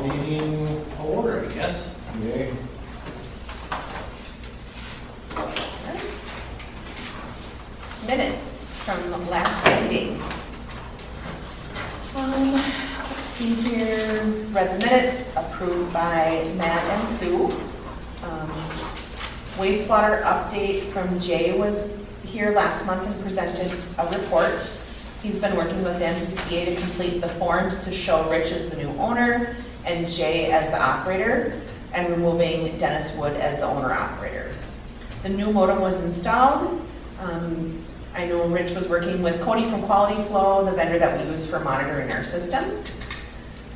Meeting order, I guess. Yay. Minutes from last meeting. Let's see here, read the minutes, approved by Matt and Sue. Wastewater update from Jay was here last month and presented a report. He's been working with MPCA to complete the forms to show Rich as the new owner and Jay as the operator, and removing Dennis Wood as the owner-operator. The new modem was installed. I know Rich was working with Cody from Quality Flow, the vendor that we use for monitoring our system.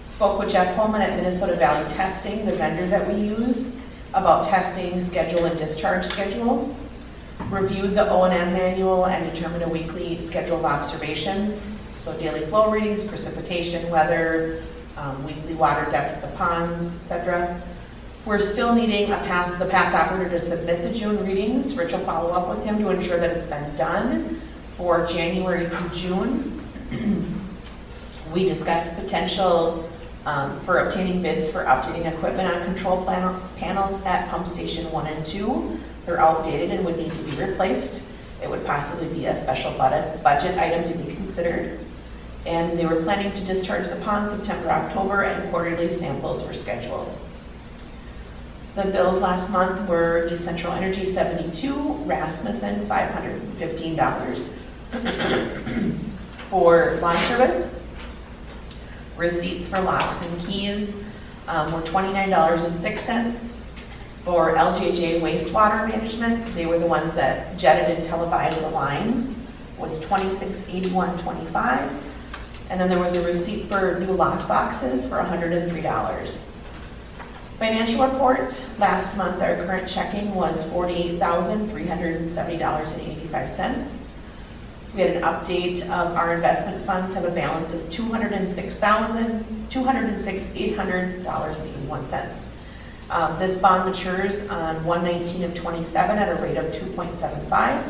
Spoke with Jeff Holman at Minnesota Valley Testing, the vendor that we use, about testing schedule and discharge schedule. Reviewed the O&M manual and determined a weekly schedule of observations. So daily flow readings, precipitation, weather, weekly water depth of the ponds, etc. We're still needing the past operator to submit the June readings. Rich will follow up with him to ensure that it's been done for January through June. We discussed potential for obtaining bids for updating equipment on control panels at pump station 1 and 2. They're outdated and would need to be replaced. It would possibly be a special budget item to be considered. And they were planning to discharge the pond September, October, and quarterly samples were scheduled. The bills last month were East Central Energy $72, Rasmussen $515 for lawn service. Receipts for locks and keys were $29.06. For LJJ wastewater management, they were the ones that jetted and televised the lines, was $26.81.25. And then there was a receipt for new lock boxes for $103. Financial report, last month our current checking was $48,370.85. We had an update of our investment funds have a balance of $206,800.81. This bond matures on 1/19 of 27 at a rate of 2.75,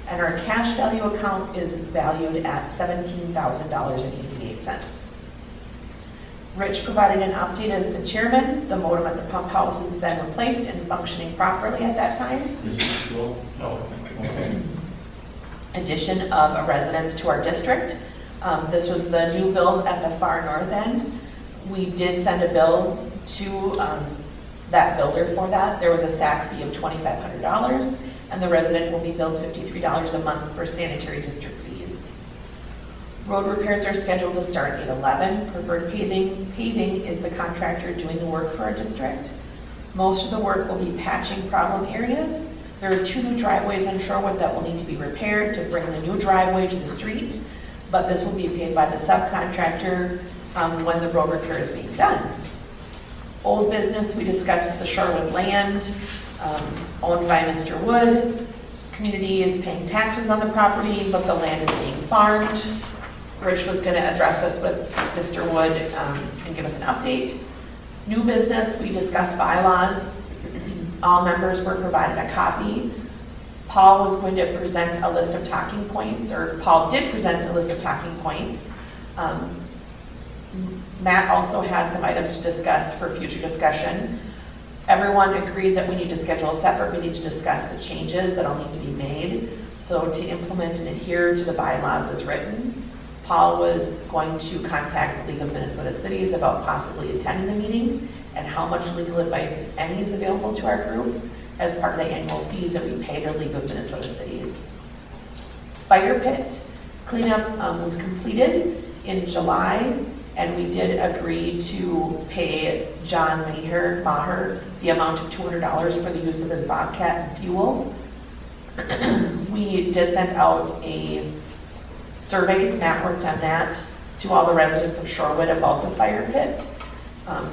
and our cash value account is valued at $17,000.88. Rich provided an update as the chairman. The modem at the pump house has been replaced and functioning properly at that time. Is it still? No. Okay. Addition of a residence to our district. This was the new build at the far north end. We did send a bill to that builder for that. There was a SAC fee of $2,500, and the resident will be billed $53 a month for sanitary district fees. Road repairs are scheduled to start at 11. Preferred paving is the contractor doing the work for our district. Most of the work will be patching problem areas. There are 2 new driveways in Shorewood that will need to be repaired to bring the new driveway to the street, but this will be paid by the subcontractor when the road repair is being done. Old business, we discussed the Shorewood land owned by Mr. Wood. Community is paying taxes on the property, but the land is being farmed. Rich was going to address us with Mr. Wood and give us an update. New business, we discussed bylaws. All members were provided a copy. Paul was going to present a list of talking points, or Paul did present a list of talking points. Matt also had some items to discuss for future discussion. Everyone agreed that we need to schedule a separate meeting to discuss the changes that all need to be made. So to implement and adhere to the bylaws as written, Paul was going to contact the League of Minnesota Cities about possibly attending the meeting and how much legal advice, if any, is available to our group as part of the annual fees that we pay to League of Minnesota Cities. Fire pit cleanup was completed in July, and we did agree to pay John Maher the amount of $200 for the use of his Bobcat and fuel. We did send out a survey, Matt worked on that, to all the residents of Shorewood about the fire pit,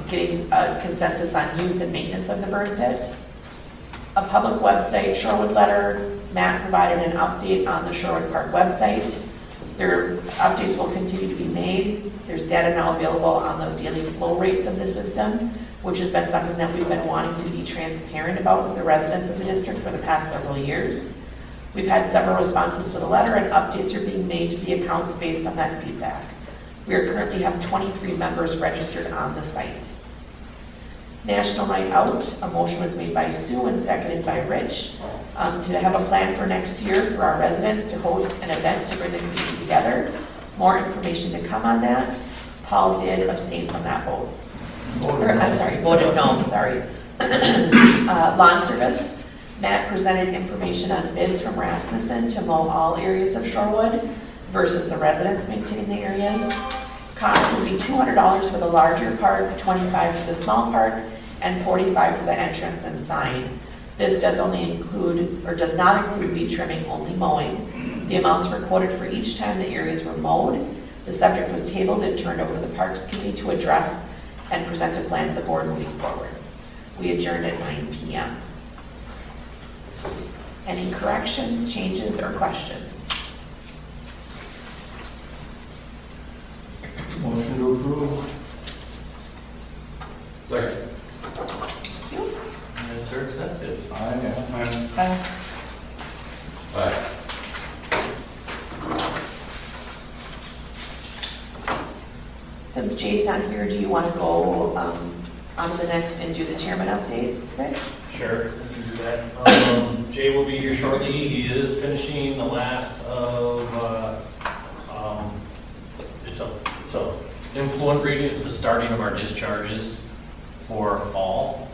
getting a consensus on use and maintenance of the burn pit. A public website, Shorewood letter, Matt provided an update on the Shorewood Park website. Their updates will continue to be made. There's data now available on the daily flow rates of the system, which has been something that we've been wanting to be transparent about with the residents of the district for the past several years. We've had several responses to the letter, and updates are being made to the accounts based on that feedback. We currently have 23 members registered on the site. National Night Out, a motion was made by Sue and seconded by Rich, to have a plan for next year for our residents to host an event to bring the community together. More information to come on that. Paul did abstain from that vote. Voted no, sorry. Lawn service, Matt presented information on bids from Rasmussen to mow all areas of Shorewood versus the residents maintaining the areas. Cost would be $200 for the larger part, $25 for the small part, and $45 for the entrance and sign. This does not include weed trimming, only mowing. The amounts were quoted for each time the areas were mowed. The subject was tabled and turned over to the Parks Committee to address and present a plan to the board moving forward. We adjourned at 9 p.m. Any corrections, changes, or questions? Motion to approve. Second. Thank you. Minutes are accepted. Aye. Aye. Since Jay's not here, do you want to go on to the next and do the chairman update, Rich? Sure, we can do that. Jay will be here shortly. He is finishing the last of, it's a influent reading. It's the starting of our discharges for fall.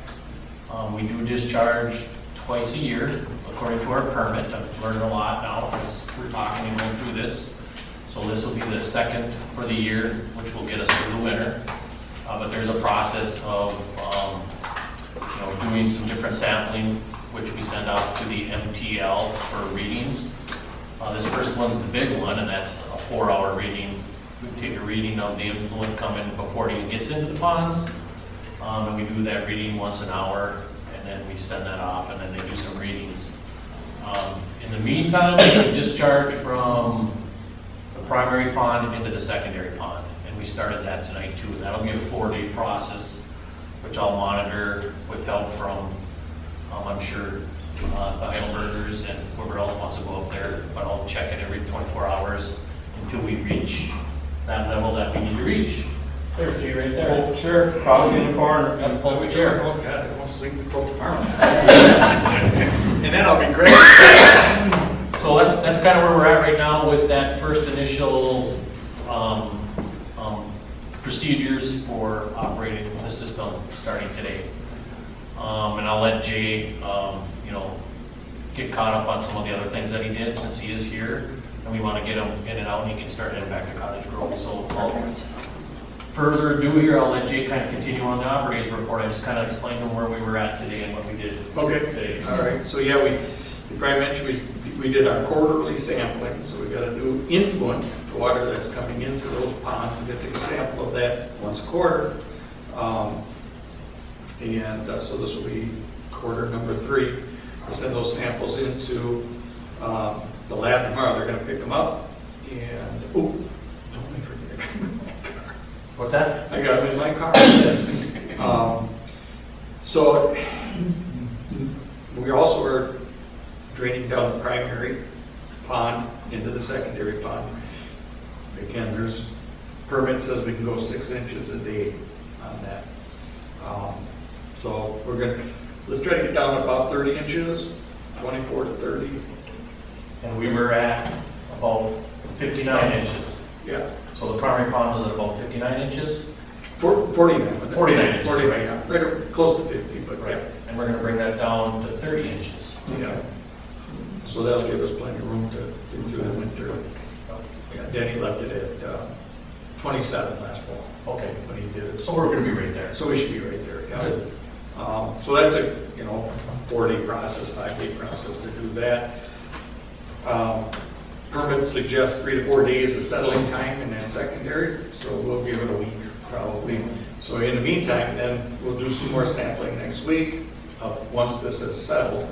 We do discharge twice a year according to our permit. I've learned a lot now as we're talking and going through this. So this will be the second for the year, which will get us through the winter. But there's a process of doing some different sampling, which we send off to the MTL for readings. This first one's the big one, and that's a 4-hour reading. We take a reading of the influent coming before it even gets into the ponds. And we do that reading once an hour, and then we send that off, and then they do some readings. In the meantime, we discharge from the primary pond into the secondary pond. And we started that tonight too. That'll be a 4-day process, which I'll monitor with help from, I'm sure, the Heidelbergers and whoever else wants to go up there. But I'll check it every 24 hours until we reach that level that we need to reach. There's Jay right there. Oh, sure, probably in the corner. Got a pull my chair. Oh, God, I won't sleep until tomorrow. And then I'll be great. So that's kind of where we're at right now with that first initial procedures for operating the system starting today. And I'll let Jay, get caught up on some of the other things that he did since he is here. And we want to get him in and out and he can start heading back to Cottage Grove. So further ado here, I'll let Jay kind of continue on the operations report. I just kind of explained to him where we were at today and what we did today. All right, so yeah, we probably mentioned we did our quarterly sampling, so we got to do influent water that's coming into those ponds. We get to take a sample of that once a quarter. So this will be quarter number 3. We'll send those samples into the lab tomorrow. They're going to pick them up. And, don't let me forget, I got them in my car. What's that? I got them in my car, yes. So we also are draining down the primary pond into the secondary pond. Again, there's permit says we can go 6 inches a day on that. So let's try to get down about 30 inches, 24 to 30. And we were at about 59 inches. Yeah. So the primary pond was at about 59 inches. 49. 49 inches. 49, yeah. Right, close to 50, but Right. And we're going to bring that down to 30 inches. yeah. So that'll give us plenty of room to do the winter. Yeah, Danny left it at 27 last fall. Okay. When he did it. So we're going to be right there. So we should be right there, yeah. Good. So that's a 4-day process, 5-day process to do that. Permit suggests 3 to 4 days of settling time in that secondary, so we'll give it a week probably. So in the meantime, then we'll do some more sampling next week once this is settled.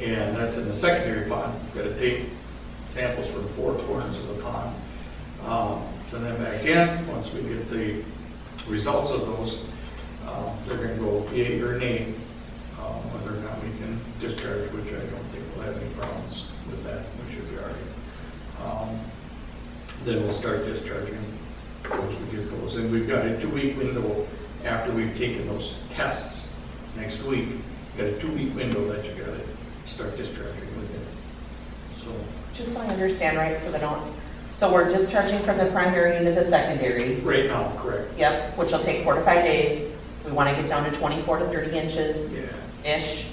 And that's in the secondary pond. We've got to take samples from 4 corners of the pond. Send them back in. Once we get the results of those, they're going to go yay or nay, whether or not we can discharge, which I don't think we'll have any problems with that. We should be all right. Then we'll start discharging once we get those. And we've got a 2-week window after we've taken those tests next week, you got a 2-week window that you gotta start discharging within. So, Just so I understand right for the notes. So we're discharging from the primary into the secondary. right now, correct. Yep, which will take 4 to 5 days. We want to get down to 24 to 30 Yeah. inches-ish.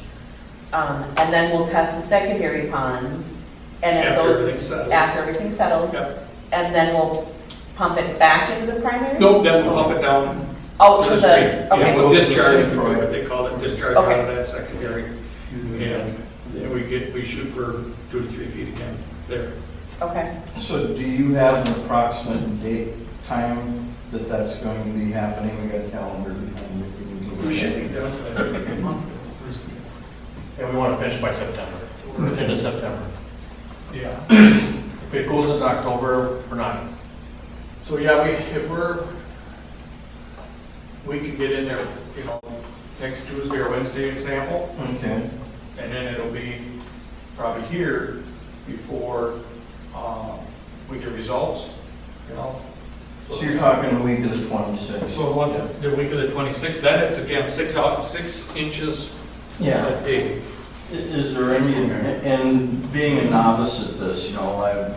And then we'll test the secondary ponds. And if After those, everything's settled. after everything settles. Yep. And then we'll pump it back into the primary? Nope, then we'll pump it down Oh, to to the the, street. Yeah, okay, we'll Goes to the discharge, sink, right? what they call it, discharge out Okay. of that secondary. And then we shoot for 2 to 3 feet again there. okay. So do you have an approximate date time that that's going to be happening? We got a calendar behind it. We should be done by a month. And we want to finish by September, end of September. Yeah. If it goes into October, we're not. So, yeah, we can get in there, you know, next Tuesday or Wednesday example, Okay, and then it'll be probably here before we get results, you know. so you're talking the week of the 26th? So once the week of the 26th, then it's again 6 inches Yeah. a day. Is there any, and being a novice at this, you know, I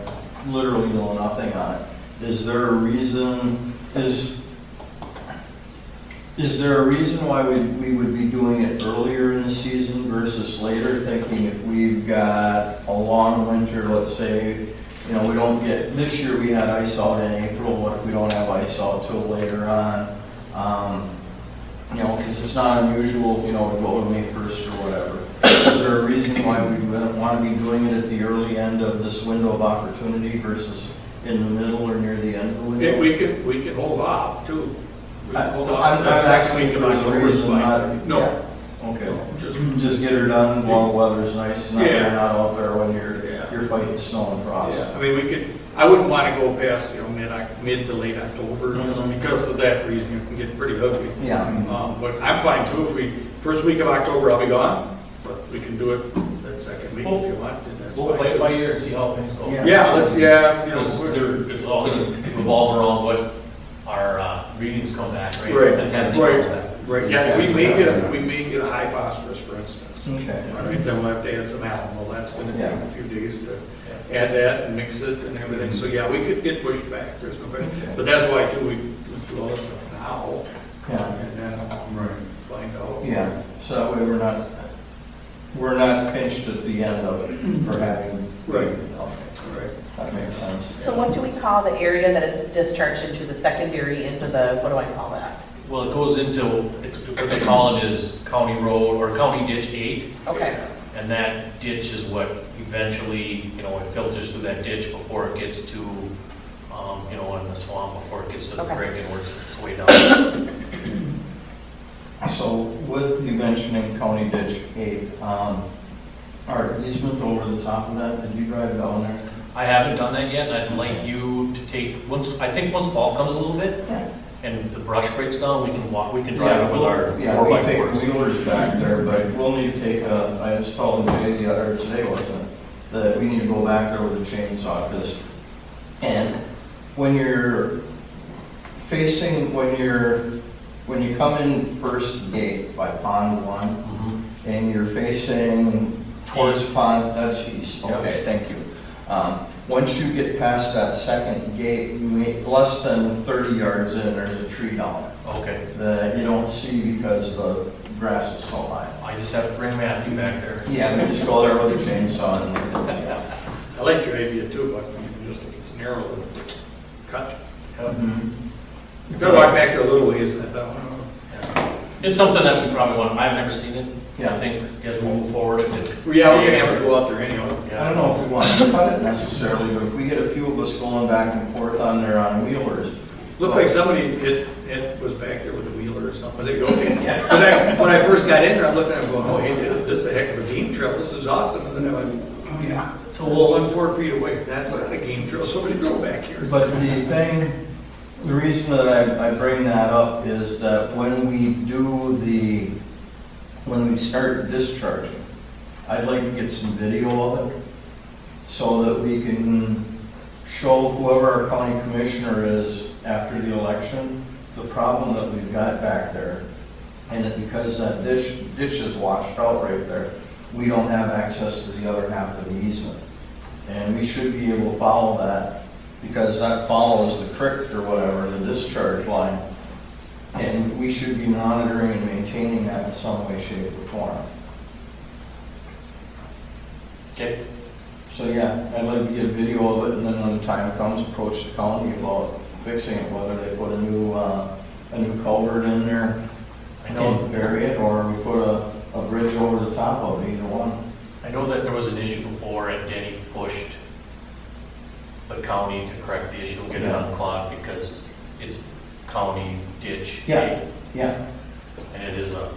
literally know nothing on it. Is there a reason, is there a reason why we would be doing it earlier in the season versus later, thinking if we've got a long winter, let's say, you know, we don't get, this year we had ice out in April, what if we don't have ice out till later on? You know, because it's not unusual, you know, to go to May 1st or whatever. Is there a reason why we wouldn't want to be doing it at the early end of this window of opportunity versus in the middle or near the end of the window? We can hold off too. We can hold off. I'm That second asking week if of there's a October is reason fine. not. No. Yeah, Okay, Just, just get her done while the weather's nice, and Yeah. you're not out there when you're Yeah. fighting snow and frost. yeah, I mean, I wouldn't want to go past, you know, mid to late October, just Mhm. because of that reason, it can get pretty ugly. Yeah. But I'm fine too, first week of October, I'll be gone, but we can do it that second week if you want, and that's We'll play it by fine. ear and see how things go. Yeah. You know, It's all going to revolve around what our readings come back, right? Right, The testing right. comes back. right, yeah, we may get a high phosphorus, for instance. Okay. All right, then we'll have to add some alum, well, that's gonna take Yeah. a few days to add that and mix it and everything, so yeah, we could get pushed back, there's no question. Okay. But that's why too, let's do all this stuff now, Yeah. and then find out. Yeah, so that way we're not pinched at the end of it for having. Right. Okay, Right. that makes sense. So what do we call the area that it's discharged into, the secondary, into the, what do I call that? Well, it goes into, what they call it is County Road, or County Ditch 8, Okay, and that ditch is what eventually, you know, it filters through that ditch before it gets to, you know, in the swamp, before it gets to the Okay. creek and works its way down. So with you mentioning County Ditch 8, our easement over the top of that, did you drive down there? I haven't done that yet, and I'd like you to take, I think once fall comes a little bit, Yeah. and the brush breaks down, we can drive it with our Yeah, we take 4x4s. wheelers back there, but we'll need to take I was telling Jay the other, today wasn't it, that we need to go back there with a chainsaw, because, and when you're facing, when you come in first gate by Pond 1, Mhm. and you're facing towards Pond, that's east, Yep. okay, thank you. Once you get past that second gate, you may, less than 30 yards in, there's a tree down there Okay, that you don't see because the grass is so high. I just have to bring Matthew back there. Yeah, we just go there with a chainsaw and, I like your idea too, but you can just, if it's narrow, cut. You could walk back there a little ways, and I thought, Yeah. It's something that we probably want, I've never seen it. Yeah. I think as we move forward, if it's. well, yeah, we're gonna have to go out there anyway. I don't know if we want to cut it necessarily, but if we get a few of us going back and forth on there on wheelers. Looked like somebody it was back there with a wheeler or something. Was it okay? Yeah. When I first got in there, I'm looking at it going, oh, hey, this is a heck of a game trail. This is awesome. And then I went, oh, yeah. So we'll run 4 feet away. That's not a game trail. Somebody drove back here. But the reason that I bring that up is that when we start discharging, I'd like to get some video of it so that we can show whoever our county commissioner is after the election, the problem that we've got back there, and that because that ditch is washed out right there, we don't have access to the other half of the easement. And we should be able to follow that, because that follows the creek or whatever, the discharge line. And we should be monitoring and maintaining that in some way, shape, or form. Okay. So yeah, I'd like to get a video of it, and then when the time comes, approach the county about fixing it, whether they put a new culvert in there I know, and bury it, or we put a bridge over the top of it, either one. I know that there was an issue before and Denny pushed the county to correct the issue and get it unclogged because it's county ditch. Yeah, yeah. And it is a,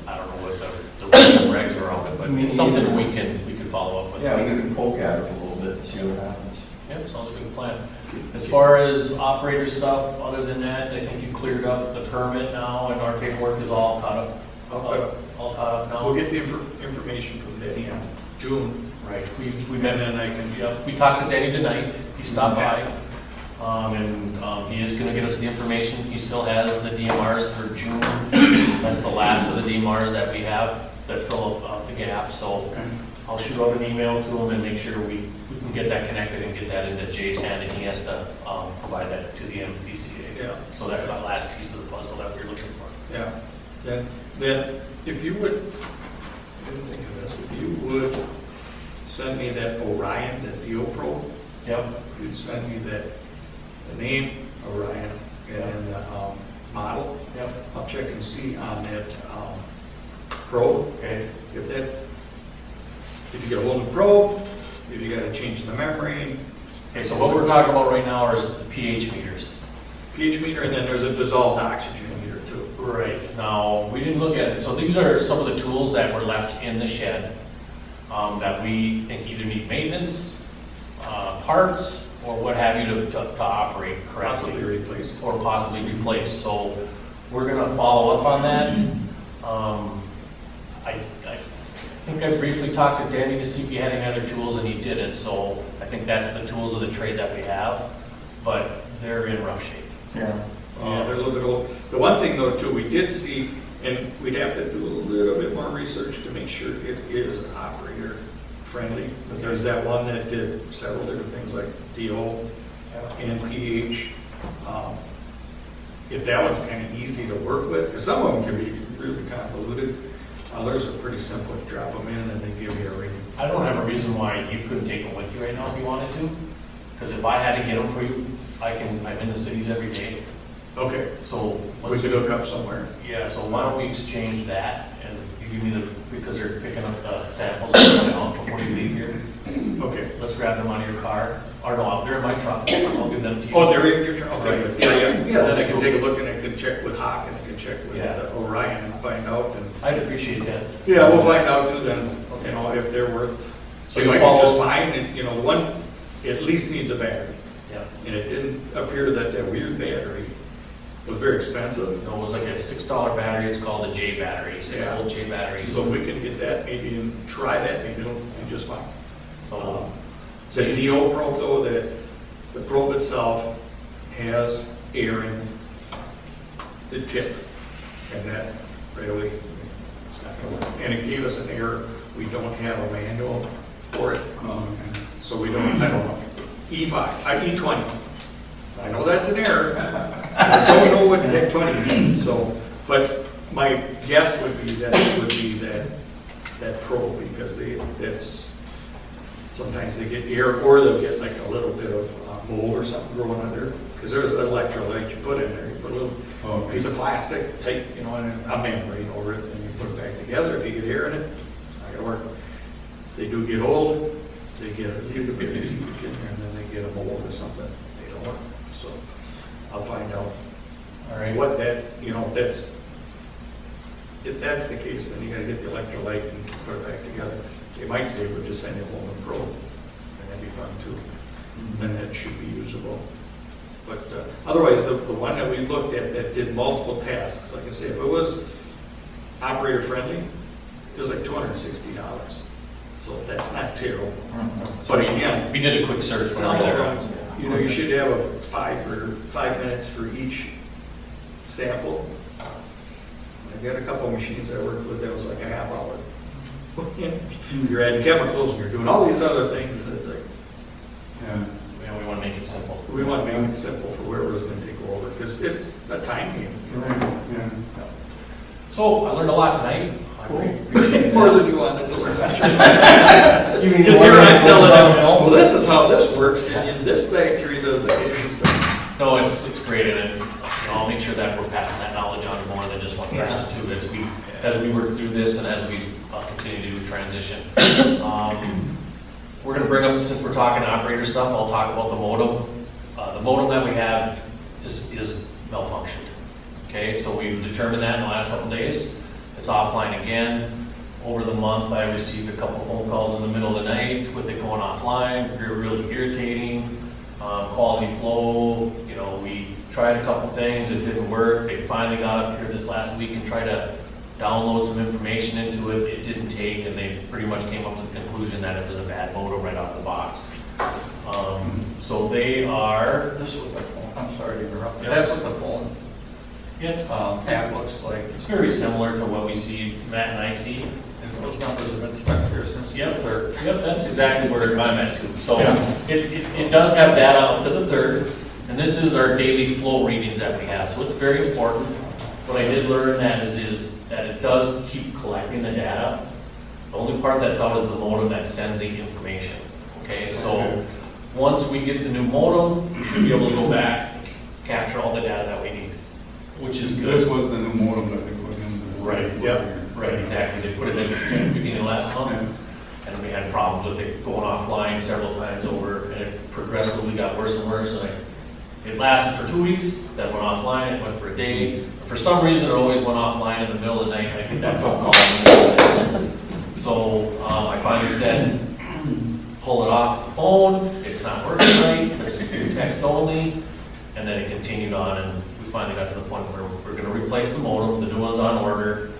I don't know what the rules and regs are on it, but Me it's something neither. we can follow up with. Yeah, we can poke at it a little bit and see what happens. Yep, sounds like a good plan. As far as operator stuff, other than that, I think you cleared up the permit now and our paperwork is all caught up. All caught up now. We'll get the information from Denny in June. Right, we met and I can, yeah, we talked to Denny tonight, he stopped by. He is gonna get us the information, he still has the DMRs for June. That's the last of the DMRs that we have that fill up the gap, so I'll shoot out an email to him and make sure we can get that connected and get that into Jay's hand, and he has to provide that to the MPCA. Yeah. So that's that last piece of the puzzle that we're looking for. Yeah, then if you would, I didn't think of this, if you would send me that Orion, that DeoPro, Yep. you'd send me that, the name Orion and the model. Yep. I'll check and see on that probe. Okay. If you get a hold of the probe, if you gotta change the membrane, Okay, so what we're talking about right now is the pH meters. pH meter, and then there's a dissolved oxygen meter too. Right, now, we didn't look at it, so these are some of the tools that were left in the shed that we think either need maintenance, parts, or what have you to operate correctly. Possibly replaced. Or possibly replaced, so we're gonna follow up on that. I think I briefly talked to Danny to see if he had any other tools, and he didn't, so I think that's the tools of the trade that we have, but they're in rough shape. Yeah. They're a little bit old. The one thing though too, we did see, and we'd have to do a little bit more research to make sure it is operator friendly. But there's that one that did several different things like DO and pH. If that one's kind of easy to work with, because some of them can be really convoluted. Others are pretty simple. Drop them in and they give you a reading. I don't have a reason why you couldn't take them with you right now if you wanted to, because if I had to get them for you, I'm in the cities every day, Okay, so. we could hook up somewhere. Yeah, so why don't we exchange that, and you give me because they're picking up the samples before you leave here. Okay. Let's grab them out of your car, or no, they're in my truck, I'll give them to you. Oh, they're in your truck? Okay, Right. yeah. Yeah, Then I that's can cool. take a look and I can check with Hawk and I can check with Yeah. Orion and find out. And I'd appreciate that. yeah, we'll find out too then, you know, if they're worth. So So you you might follow- just fine, and, you know, the one at least needs a battery. Yeah, And it didn't appear that that weird battery was very expensive. no, it was like a $6 battery, it's called a J battery, 6-volt J battery. So if we can get that maybe and try that, maybe it'll be just fine. So, The DO probe though, the probe itself has air in the tip, and that really, it's not gonna work. And it gave us an error, we don't have a manual for it, so we don't, I don't know. E20, I know that's an error, I don't know what that 20 means, so, but my guess would be that it would be that probe, because that's, sometimes they get air, or they'll get like a little bit of mold or something growing under, because there's an electrolyte you put in there, you put a little piece of plastic, tape, you know, and a membrane over it, and you put it back together. If you get air in it, it's not gonna work. They do get old, they get a little bit of seepage in there, and then they get a mold or something, they don't work. So I'll find out all right. what that, you know, if that's the case, then you gotta get the electrolyte and put it back together. They might say, we'll just send you home and probe, and that'd be fun too. Then that should be usable. But otherwise, the one that we looked at that did multiple tasks, like I say, if it was operator friendly, it was like $260. So that's not terrible. But again, We did a quick search. some of them, you know, you should have 5 minutes for each sample. I got a couple of machines I worked with, that was like a half hour. You're adding chemicals, and you're doing all these other things, it's like, Yeah, we want to make it simple. we want to make it simple for whoever's going to take over, because it's a time game. So I learned a lot tonight. I appreciate More that. than you wanted to learn, I'm sure. You mean Because you here wanna I'm telling build them, something well, this is how this works, and this factory does that. No, it's great, and you know, I'll make sure that we're passing that knowledge on to more than just one person too, as we work through this and as we continue to transition. We're gonna bring up, since we're talking operator stuff, I'll talk about the modem. The modem that we have is malfunctioned. Okay, so we've determined that in the last couple days. It's offline again. Over the month, I received a couple phone calls in the middle of the night with it going offline. Really irritating. Quality flow, you know, we tried a couple things, it didn't work. They finally got up here this last week and tried to download some information into it. It didn't take, and they pretty much came up to the conclusion that it was a bad modem right out of the box. So they are, This with the phone, I'm sorry to interrupt. Yeah. That's what the phone it's tab looks like. It's very similar to what we see, Matt and I see. And those numbers have been stuck here since the Yep. third. Yep, that's exactly where I'm at too. So Yeah. it does have data up to the third, and this is our daily flow readings that we have. So it's very important. What I did learn that is that it does keep collecting the data. The only part that's out is the modem that sends the information. Okay, so once we get the new modem, we should be able to go back, capture all the data that we need, which is good. This was the new modem that they put in. Right, yep. Right, exactly. They put it in the beginning of last month, and we had problems with it going offline several times over, and it progressively got worse and worse, and it lasted for 2 weeks, then went offline, it went for a day. For some reason, it always went offline in the middle of the night, I get that phone call. So, I finally said, pull it off the phone, it's not working right, it's text only, and then it continued on, and we finally got to the point where we're gonna replace the modem, the new one's on order.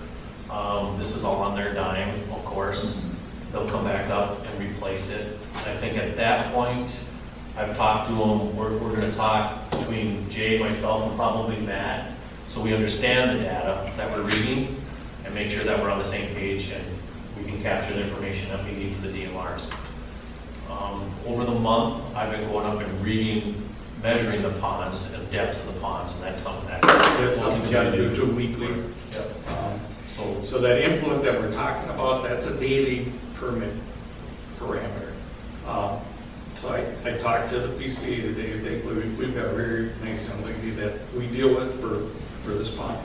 This is all on their dime, of course. They'll come back up and replace it. I think at that point, I've talked to them, we're gonna talk between Jay, myself, and probably Matt, so we understand the data that we're reading, and make sure that we're on the same page, and we can capture the information that we need for the DMRs. Over the month, I've been going up and reading, measuring the ponds, the depths of the ponds, and that's something that. That's something you gotta do weekly. Yep. So that influent that we're talking about, that's a daily permit parameter. So I talked to the PCA today, we've got a very nice young lady that we deal with for this pond.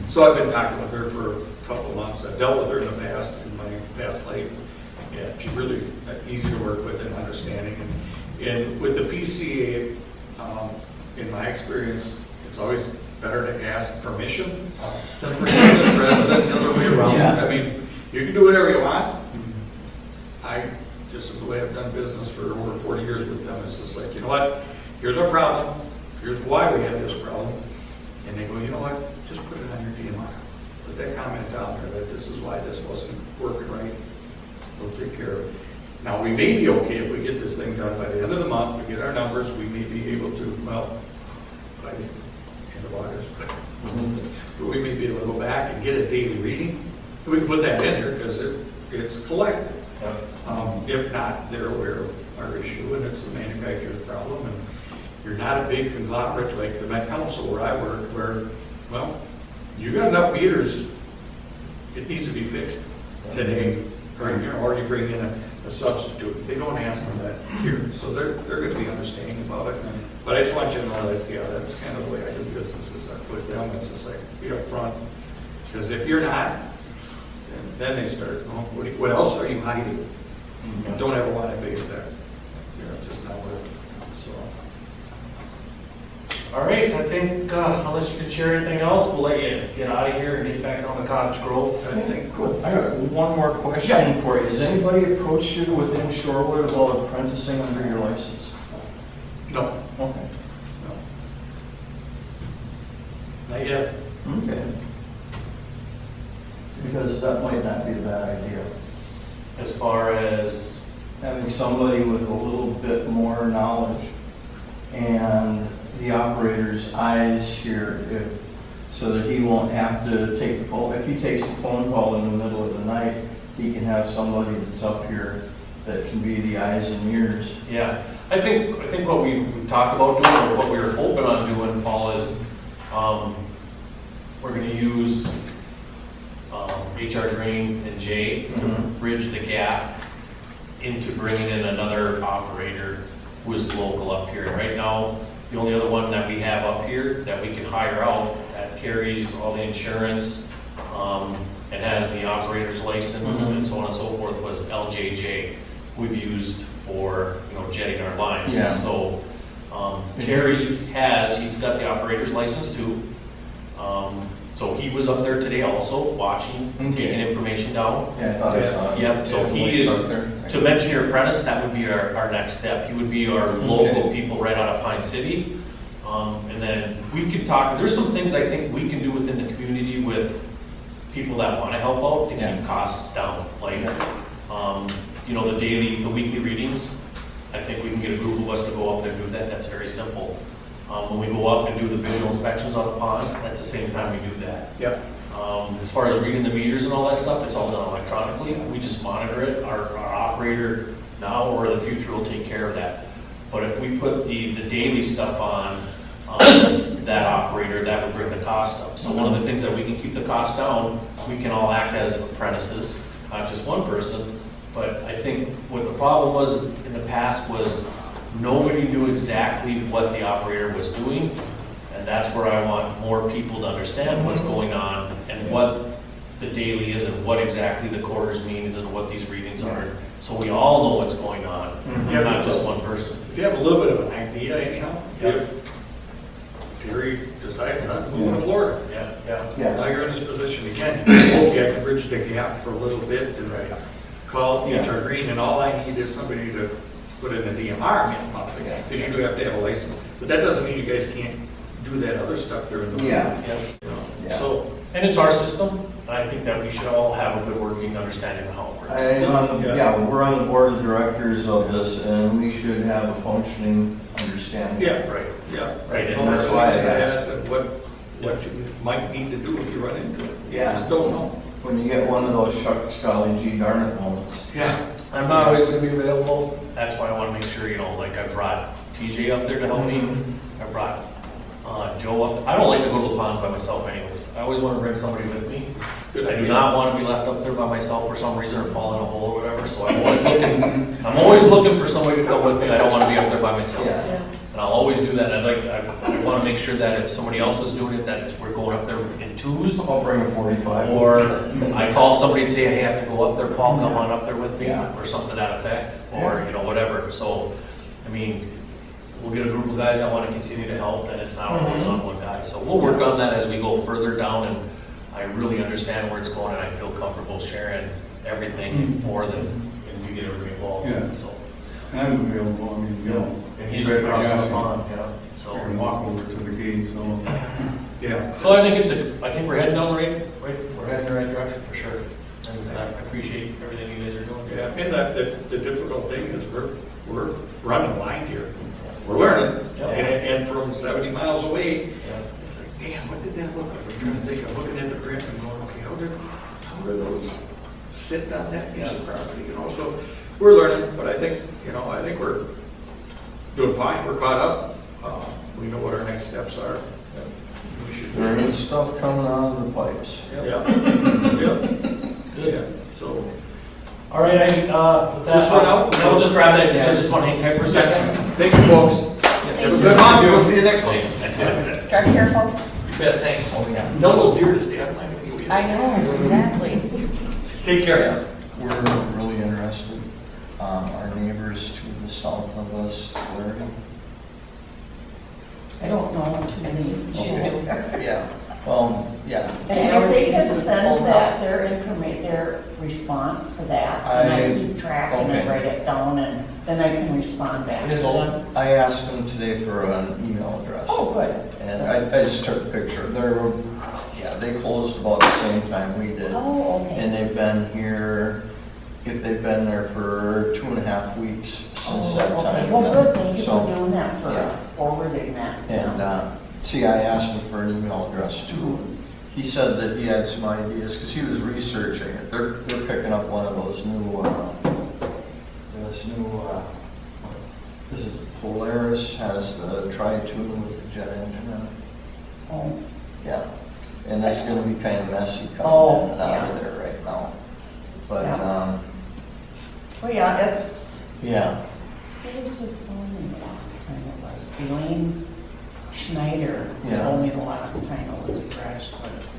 So I've been talking with her for a couple of months. I've dealt with her in the past, in my past life. Yeah, she's really easy to work with and understanding. And with the PCA, in my experience, it's always better to ask permission than forgiveness rather than the other way around. Yeah. I mean, you can do whatever you want. I, just the way I've done business for over 40 years with them, it's just like, you know what, here's our problem, here's why we have this problem. And they go, you know what, just put it on your DMR. Put that comment down there that this is why this wasn't working right. We'll take care of it. Now, we may be okay if we get this thing done by the end of the month, we get our numbers, we may be able to, well, by the end of August, but we may be able to go back and get a daily reading. We can put that in there because it's collected. If not, they're aware of our issue and it's the manufacturer's problem. And you're not a big conglomerate like the Met Council where I work, where, well, you got enough meters, it needs to be fixed today, or you bring in a substitute. They don't ask for that here, so they're going to be understanding about it. But I just want you to know that, yeah, that's kind of the way I do business, is I put them, it's just like, be upfront. Because if you're not, then they start, oh, what else are you hiding? You don't ever want to face that. Just not worth it. So. All right, I think unless you can share anything else, we'll let you get out of here and get back on the Cottage Grove. I think, Cool. I got one more question for you. Has anybody approached you within Shorewood about apprenticing under your license? no, Okay. not yet. Okay. Because that might not be a bad idea. As far as, Having somebody with a little bit more knowledge and the operator's eyes here, if so that he won't have to take the phone. If he takes the phone call in the middle of the night, he can have somebody that's up here that can be the eyes and ears. Yeah, I think what we've talked about doing, or what we were hoping on doing, Paul, is, we're gonna use, HR Green and Jay to Mhm. bridge the gap into bringing in another operator who is local up here. Right now, the only other one that we have up here that we can hire out, that carries all the insurance, and has the operator's license and so on and so forth, was LJJ. We've used for, jetting our lines. Yeah. So, Terry he's got the operator's license too. So he was up there today also, watching, Okay. taking information down. Yeah, I thought I saw it. Yep, so Yeah, he Blake's is, up there. to mention your apprentice, that would be our next step. He would be our local people right out of Pine City. And then we could talk, there's some things I think we can do within the community with people that want to help out to Yeah. keep costs down. Like, the weekly readings, I think we can get a group of us to go up there and do that. That's very simple. When we go up and do the visual inspections on the pond, that's the same time we do that. Yep. As far as reading the meters and all that stuff, it's all done electronically. We just monitor it. Our operator now or the future will take care of that. But if we put the daily stuff on that operator, that would bring the cost up. So one of the things that we can keep the cost down, we can all act as apprentices, not just one person. But I think what the problem was in the past was nobody knew exactly what the operator was doing. And that's where I want more people to understand what's going on and what the daily is and what exactly the quarters means and what these readings are. So we all know what's going on, Yeah. not just one person. If you have a little bit of an idea anyhow, Yep. if Terry decides not to move to Florida, Yeah. Yeah. now you're in this position again, okay, I can bridge the gap for a little bit and call Yeah. HR Green, and all I need is somebody to put in a DMR monthly, Yeah. because you do have to have a license. But that doesn't mean you guys can't do that other stuff during the week. Yeah. Yeah. So, And it's our system, and I think that we should all have a good working understanding of how it works. We're on the board of directors of this, and we should have a functioning understanding. yeah, Right, yeah. right. Know And that's where why I it is at asked. and what you might need to do if you run into it. Yeah. Just don't know. When you get one of those shucks, golly gee darn it moments. Yeah. I'm not always gonna be available. That's why I wanna make sure, like I brought TJ up there to help me. I brought Joe up. I don't like to go to the ponds by myself anyways. I always wanna bring somebody with me. Good I do idea. not wanna be left up there by myself for some reason or fall in a hole or whatever, so I'm always looking for somebody to come with me. I don't wanna be up there by myself. Yeah. And I'll always do that. I wanna make sure that if somebody else is doing it, that we're going up there in twos. I'll bring a 45. Or I call somebody and say, hey, I have to go up there, Paul, come on up there with me, Yeah. or something to that effect, or, whatever. So, we'll get a group of guys that want to continue to help, and it's not always on one guy. So we'll work on that as we go further down, and I really understand where it's going, and I feel comfortable sharing everything more than, and we get everybody involved. Yeah. So, And I'm available, and he's right across the pond, I so. can walk over to the gate, so. Yeah. So I think we're heading down we're heading in the right direction for sure. And I appreciate everything you guys are doing. Yeah, and the difficult thing is we're running line here. We're learning, Yeah. and from 70 miles away, Yeah. it's like, damn, what did that look like? I'm trying to think, I'm looking at the print and going, okay, how did those sit on that piece of property, So we're learning, but I think we're doing fine. We're caught up. We know what our next steps are. We should. There is stuff coming out of the pipes. Yeah. Yeah. Good. So. All right, with that, Just run out. Yeah, we'll just grab that. You guys just want to hang tight for a second? Thank you, folks. Have a good month. We'll see you next week. Drive careful. You bet, thanks. Oh, yeah. Tell those deer to stay out of line. I know, exactly. Take care. We're really interested. Our neighbors to the south of us, where? I don't know too many. Yeah, well, yeah. And if they could This is send old that, house. their response to that, and I keep track and I okay. write it down, and then I can respond back to them. I asked them today for an email address. Oh, good. And I just took a picture. They closed about the same time we did. Oh, okay. And they've been here, if they've been there for 2.5 weeks since that Oh, okay. time. Well, good, thank you So, for doing that, yeah. for forwarding that. to And them. See, I asked him for an email address too. He said that he had some ideas, because he was researching it. They're picking up one of those new, is it Polaris, has the tri-tune with the jet engine in it. Oh, Yeah, and that's gonna be kind of messy Oh, coming in and out of yeah. there right now. But, Yeah. well, yeah, it's, yeah, who was just telling me the last time it was? Elaine Schneider Yeah. told me the last time it was dredged was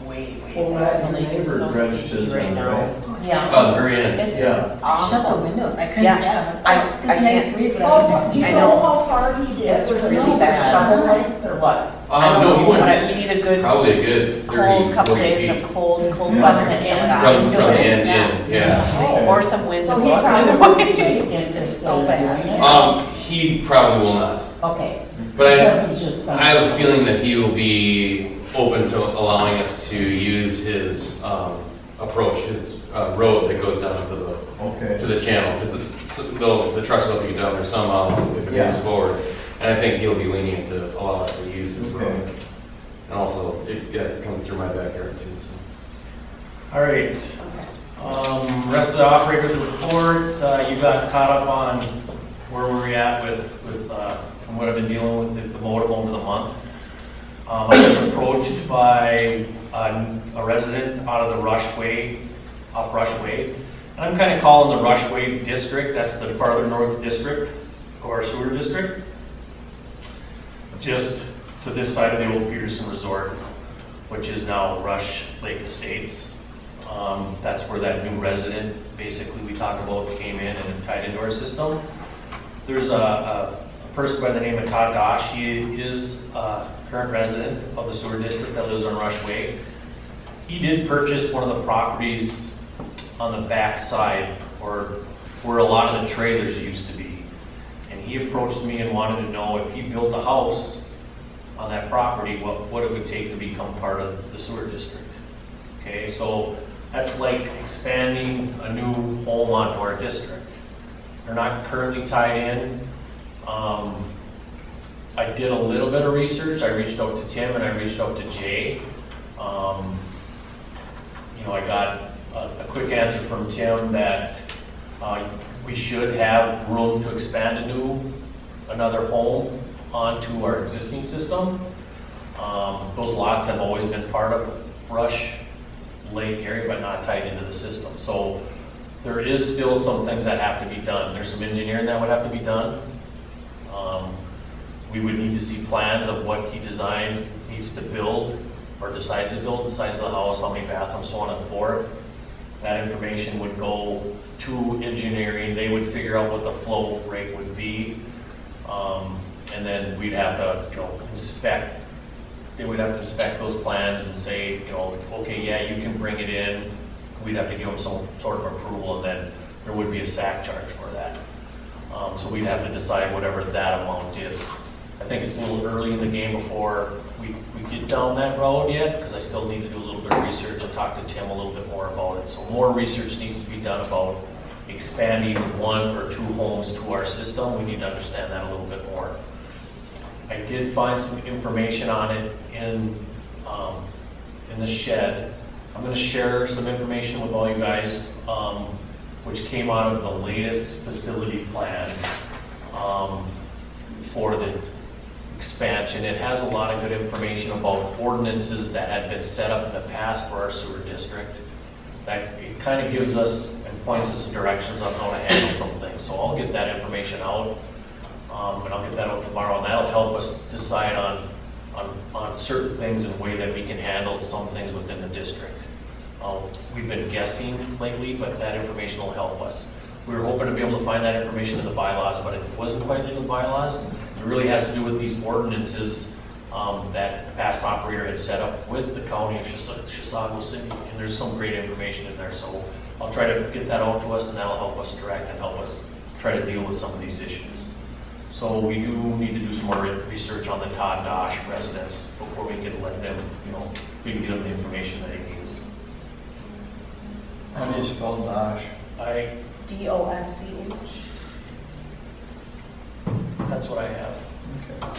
way, Well, way that back. the lake is so Neighbor dredged stinky his right end, now. right? Yeah. Oh, the very end. It's Yeah. awful. Shut the windows. I couldn't, Yeah. yeah. I Such a nice can't- breeze, but Oh, do you I know know. how far he did? It's Was it really just bad. shovel length or what? I don't No, he know, but went we need a good probably a good 30, cold couple 40 days feet. of cold Yeah. weather to kill it From the off. end in, yeah. Or some wind So and he blow probably it would be away. interested So in bad. doing it. He probably will not. Okay. But Because he's just gonna- I have a feeling that he will be open to allowing us to use his approach, his road that goes down to okay. the channel, because the trucks will have to get down there somehow if it Yeah. moves forward. And I think he'll be lenient to allow us to use his Okay. road. And also, it comes through my backyard too, so. All right. Rest of the operators report, you got caught up on where we're at with what I've been dealing with the motorhome of the month. I was approached by a resident out of the Rushway, off Rushway. And I'm kind of calling the Rushway district, that's the farther north district of our sewer district. Just to this side of the old Peterson Resort, which is now Rush Lake Estates. That's where that new resident, basically we talked about, came in and tied into our system. There's a person by the name of Todd Dosh. He is a current resident of the sewer district that lives on Rush Way. He did purchase one of the properties on the back side, or where a lot of the trailers used to be. And he approached me and wanted to know if he built a house on that property, what it would take to become part of the sewer district. Okay, so that's like expanding a new home onto our district. They're not currently tied in. I did a little bit of research. I reached out to Tim and I reached out to Jay. I got a quick answer from Tim that we should have room to expand another home onto our existing system. Those lots have always been part of Rush Lake area, but not tied into the system. So there is still some things that have to be done. There's some engineering that would have to be done. We would need to see plans of what he designed, needs to build, or decides to build, the size of the house, how many bathrooms, so on and forth. That information would go to engineering. They would figure out what the flow rate would be. And then we'd have to, inspect. They would have to inspect those plans and say, okay, yeah, you can bring it in. We'd have to give them some sort of approval, and then there would be a SAC charge for that. So we'd have to decide whatever that amount is. I think it's a little early in the game before we get down that road yet, because I still need to do a little bit of research and talk to Tim a little bit more about it. So more research needs to be done about expanding one or two homes to our system. We need to understand that a little bit more. I did find some information on it in the shed. I'm going to share some information with all you guys, which came out of the latest facility plan for the expansion. It has a lot of good information about ordinances that had been set up in the past for our sewer district. That it kind of gives us and points us in directions on how to handle some things. So I'll get that information out, and I'll get that out tomorrow, and that'll help us decide on certain things in a way that we can handle some things within the district. We've been guessing lately, but that information will help us. We were hoping to be able to find that information in the bylaws, but it wasn't quite in the bylaws. It really has to do with these ordinances that the past operator had set up with the county of Chisago City, and there's some great information in there. So I'll try to get that out to us, and that'll help us direct and help us try to deal with some of these issues. So we do need to do some more research on the Todd Dosh residents before we can let them, we can give them the information that he needs. How do you spell Dosh? DOSCH. That's what I have. Okay.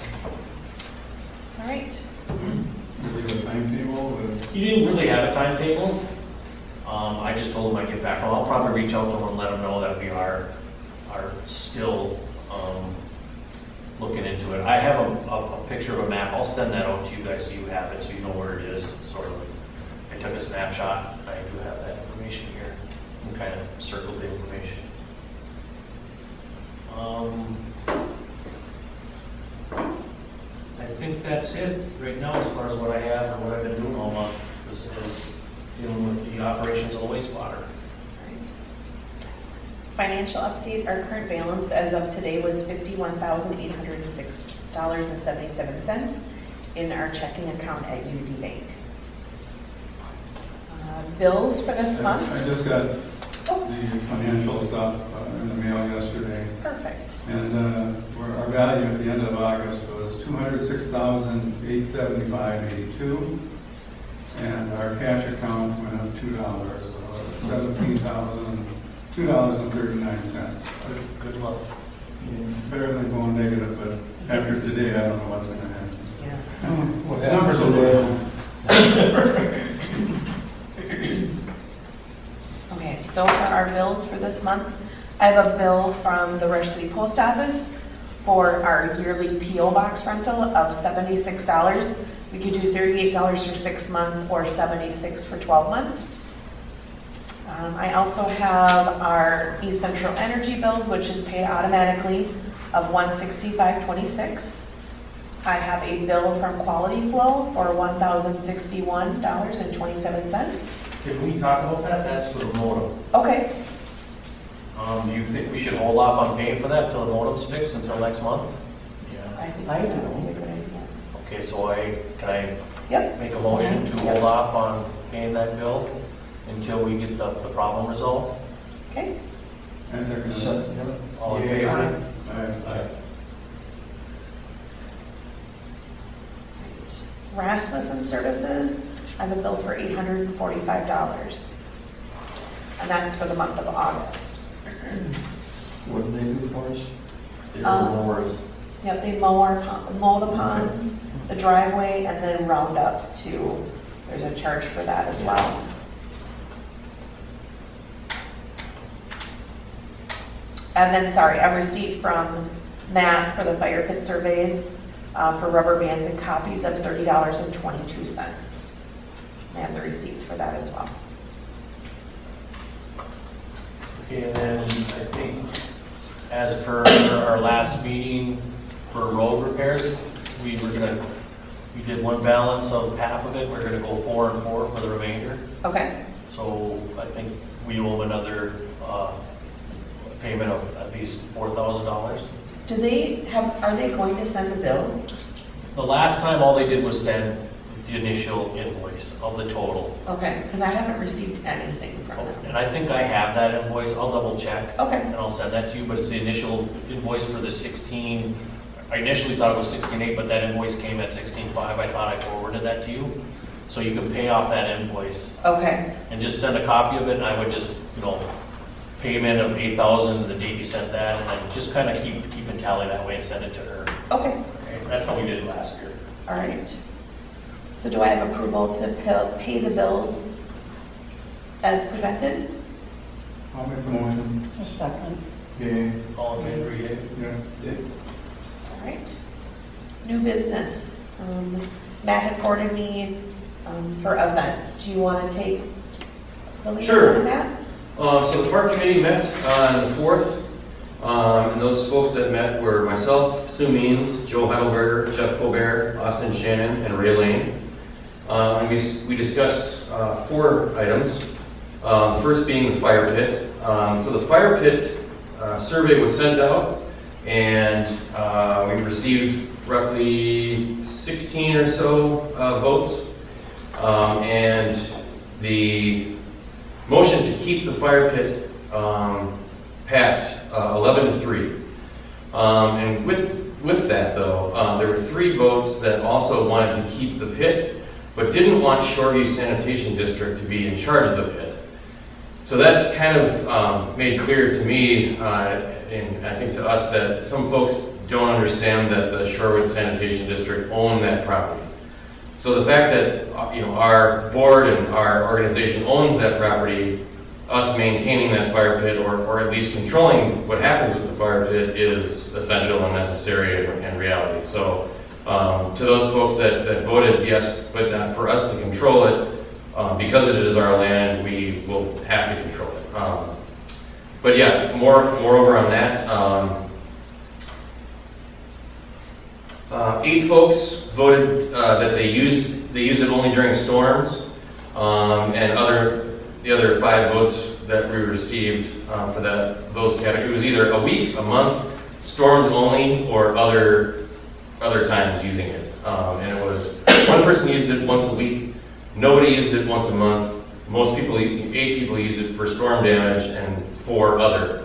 All right. Is it a timetable? He didn't really have a timetable. I just told him I'd get back. I'll probably reach out to him and let him know that we are still looking into it. I have a picture of a map. I'll send that out to you guys so you have it, so you know where it is, sort of. I took a snapshot. I do have that information here and kind of circled the information. I think that's it right now as far as what I have and what I've been doing all month is dealing with the operations of the wastewater. Financial update, our current balance as of today was $51,806.77 in our checking account at Unity Bank. Bills for this month? I just got the financial stuff in the mail yesterday. Perfect. And our value at the end of August was $206,875.82. And our cash account went up $2, so $17,002.39. Good luck. Better than going negative, but after today, I don't know what's going to happen. Yeah. Well, the numbers will go. Okay, so for our bills for this month, I have a bill from the Rush City Post Office for our yearly P.O. Box rental of $76. We could do $38 for 6 months or $76 for 12 months. I also have our East Central Energy bills, which is paid automatically, of $165.26. I have a bill from Quality Flow for $1,061.27. Can we talk about that? That's for the modem. Okay, Do you think we should hold off on paying for that until the modem's fixed until next month? I think I that do. would be a good idea. Okay, so can I Yep, make a motion to hold off on paying that bill until we get the problem resolved? okay. I second So, that. All in Yeah. favor? Aye. Rasmussen Services, I have a bill for $845. And that's for the month of August. what do they do for us? They're Um, mowers. Yep, they mow the ponds, the driveway, and then round up too. There's a charge for that as well. And then, sorry, a receipt from Matt for the fire pit surveys for rubber bands and copies of $30.22. I have the receipts for that as well. Okay, and then I think as per our last meeting for road repairs, we did one balance of half of it. We're gonna go 4 and 4 for the remainder. Okay, So I think we owe another payment of at least $4,000. are they going to send a bill? The last time, all they did was send the initial invoice of the total. Okay, because I haven't received anything from them. And I think I have that invoice. I'll double check. Okay, And I'll send that to you, but it's the initial invoice for the 16, I initially thought it was 16.8, but that invoice came at 16.5. I thought I forwarded that to you. So you can pay off that invoice okay, and just send a copy of it, and I would just, payment of $8,000, the date you sent that, and then just kind of keep in tally that way and send it to her. okay, Okay, that's how we did it last year. all right. So do I have approval to pay the bills as presented? I'll make the motion. A second. Okay. All in favor, yea? Yeah. All right. New business. Matt had forwarded me for events. Do you want to take the lead Sure. on that? So the park committee met on the 4th, and those folks that met were myself, Sue Means, Joe Heidelberger, Jeff Colbert, Austin Shannon, and Ray Lane. And we discussed 4 items, the first being the fire pit. So the fire pit survey was sent out, and we received roughly 16 or so votes. And the motion to keep the fire pit passed 11-3. And with that, though, there were 3 votes that also wanted to keep the pit, but didn't want Shorewood Sanitation District to be in charge of the pit. So that kind of made clear to me, and I think to us, that some folks don't understand that the Shorewood Sanitation District owned that property. So the fact that, our board and our organization owns that property, us maintaining that fire pit or at least controlling what happens with the fire pit is essential and necessary in reality. So to those folks that voted yes, but not for us to control it, because it is our land, we will have to control it. But yeah, moreover on that, 8 folks voted that they use it only during storms, and the other 5 votes that we received for those categories, it was either a week, a month, storms only, or other times using it. And it was one person used it once a week, nobody used it once a month. Most people, 8 people used it for storm damage and 4 other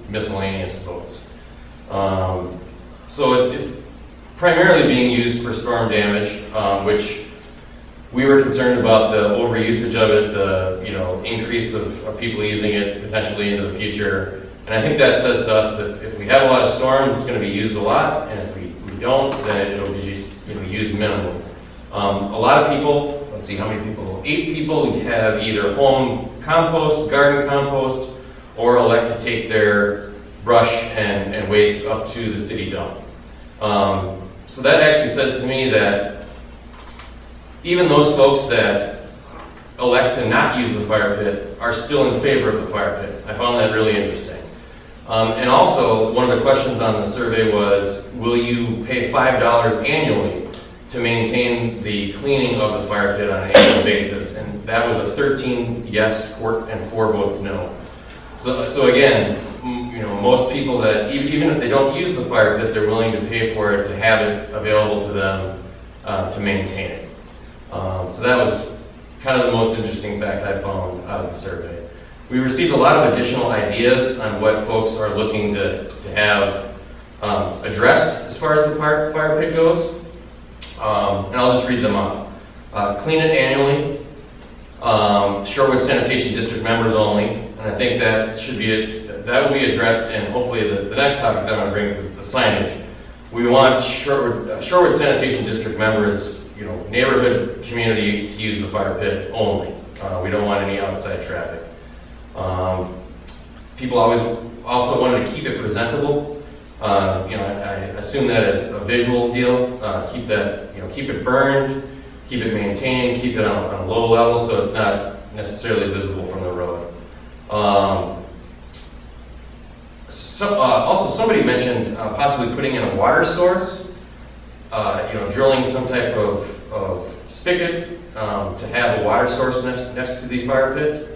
miscellaneous votes. So it's primarily being used for storm damage, which we were concerned about the overusage of it, the increase of people using it potentially into the future. And I think that says to us that if we have a lot of storms, it's going to be used a lot, and if we don't, then it'll be just used minimally. A lot of people, let's see how many people, 8 people have either home compost, garden compost, or elect to take their brush and waste up to the city dump. So that actually says to me that even those folks that elect to not use the fire pit are still in favor of the fire pit. I found that really interesting. And also, one of the questions on the survey was, will you pay $5 annually to maintain the cleaning of the fire pit on an annual basis? And that was a 13 yes and 4 votes no. So again, most people that, even if they don't use the fire pit, they're willing to pay for it, to have it available to them to maintain it. So that was kind of the most interesting fact I found out of the survey. We received a lot of additional ideas on what folks are looking to have addressed as far as the fire pit goes. And I'll just read them off. Clean it annually. Shorewood Sanitation District members only. And I think that will be addressed in hopefully the next topic that I'm going to bring, the signage. We want Shorewood Sanitation District members, neighborhood community to use the fire pit only. We don't want any outside traffic. People always also wanted to keep it presentable. I assume that as a visual deal. Keep it burned, keep it maintained, keep it on a low level so it's not necessarily visible from the road. Also, somebody mentioned possibly putting in a water source. Drilling some type of spigot to have a water source next to the fire pit.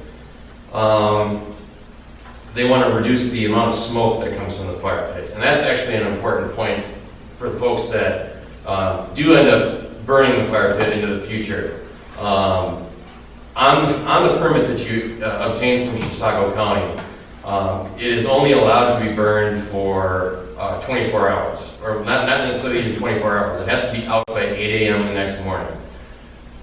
They want to reduce the amount of smoke that comes from the fire pit. And that's actually an important point for folks that do end up burning the fire pit into the future. On the permit that you obtained from Chisago County, it is only allowed to be burned for 24 hours, or not necessarily even 24 hours. It has to be out by 8 a.m. the next morning.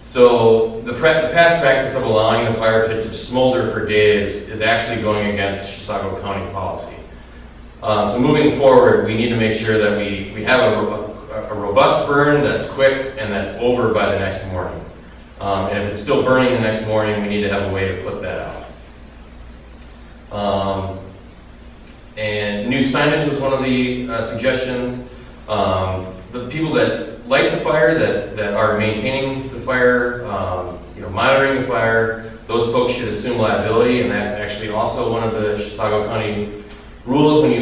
So the past practice of allowing the fire pit to smolder for days is actually going against Chisago County policy. So moving forward, we need to make sure that we have a robust burn that's quick and that's over by the next morning. And if it's still burning the next morning, we need to have a way to put that out. And new signage was one of the suggestions. The people that light the fire, that are maintaining the fire, monitoring the fire, those folks should assume liability, and that's actually also one of the Chisago County rules when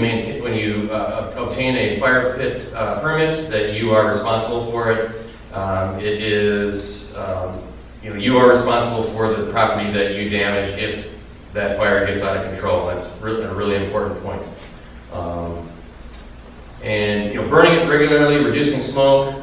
you obtain a fire pit permit, that you are responsible for it. It is you are responsible for the property that you damage if that fire gets out of control. That's a really important point. And burning it regularly, reducing smoke.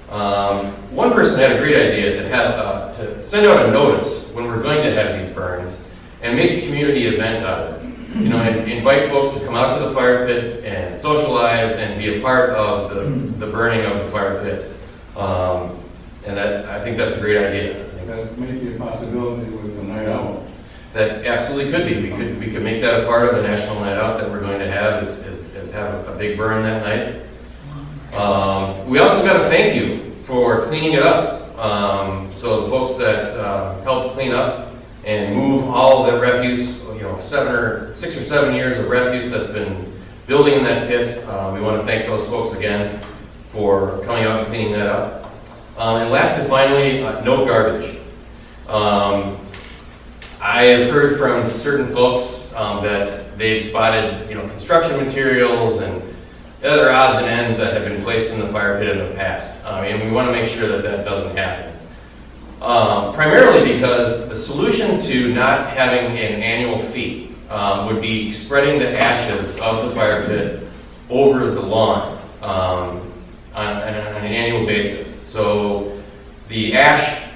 One person had a great idea to send out a notice when we're going to have these burns and make a community event out of it. And invite folks to come out to the fire pit and socialize and be a part of the burning of the fire pit. And I think that's a great idea. That may be a possibility with the night out. That absolutely could be. We could make that a part of the national night out that we're going to have is have a big burn that night. We also got a thank you for cleaning it up. So the folks that helped clean up and move all of the refuse, 6 or 7 years of refuse that's been building in that pit. We want to thank those folks again for coming out and cleaning that up. And last and finally, no garbage. I have heard from certain folks that they've spotted, construction materials and other odds and ends that have been placed in the fire pit in the past. And we want to make sure that that doesn't happen. Primarily because the solution to not having an annual fee would be spreading the ashes of the fire pit over the lawn on an annual basis. So the ash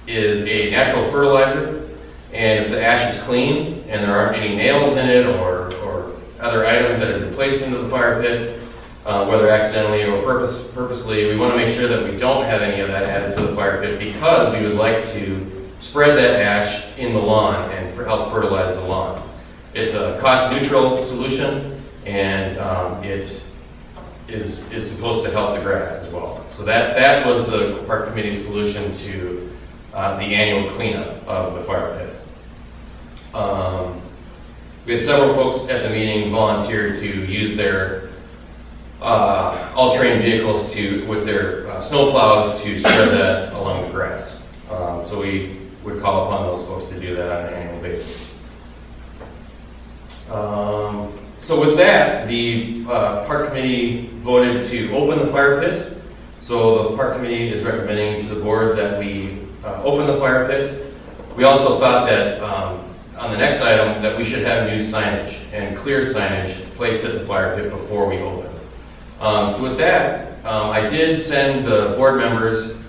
is a natural fertilizer, and if the ash is clean and there aren't any nails in it or other items that have been placed into the fire pit, whether accidentally or purposely, we want to make sure that we don't have any of that added to the fire pit, because we would like to spread that ash in the lawn and help fertilize the lawn. It's a cost-neutral solution, and it is supposed to help the grass as well. So that was the park committee's solution to the annual cleanup of the fire pit. We had several folks at the meeting volunteer to use their all-terrain vehicles with their snow plows to spread that along the grass. So we would call upon those folks to do that on an annual basis. So with that, the park committee voted to open the fire pit. So the park committee is recommending to the board that we open the fire pit. We also thought that on the next item that we should have new signage and clear signage placed at the fire pit before we open. So with that, I did send the board members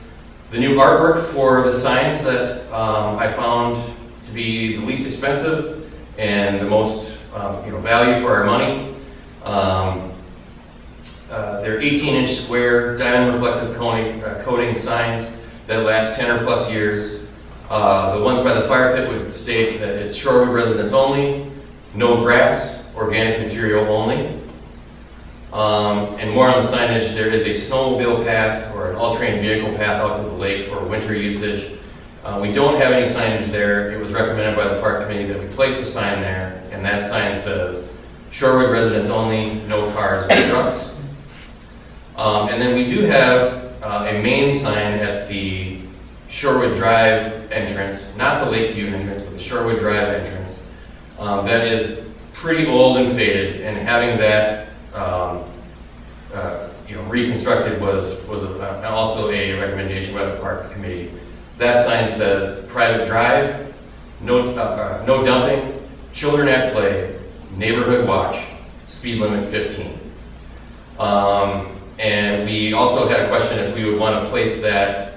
the new artwork for the signs that I found to be the least expensive and the most value for our money. They're 18-inch square diamond reflective coating signs that last 10 or plus years. The ones by the fire pit would state that it's Shorewood residents only, no grass, organic material only. And more on the signage, there is a snowmobile path or an all-terrain vehicle path out to the lake for winter usage. We don't have any signage there. It was recommended by the park committee that we place a sign there, and that sign says, Shorewood residents only, no cars or trucks. And then we do have a main sign at the Shorewood Drive entrance, not the Lakeview entrance, but the Shorewood Drive entrance. That is pretty old and faded, and having that reconstructed was also a recommendation by the park committee. That sign says private drive, no dumping, children at play, neighborhood watch, speed limit 15. And we also had a question if we would want to place that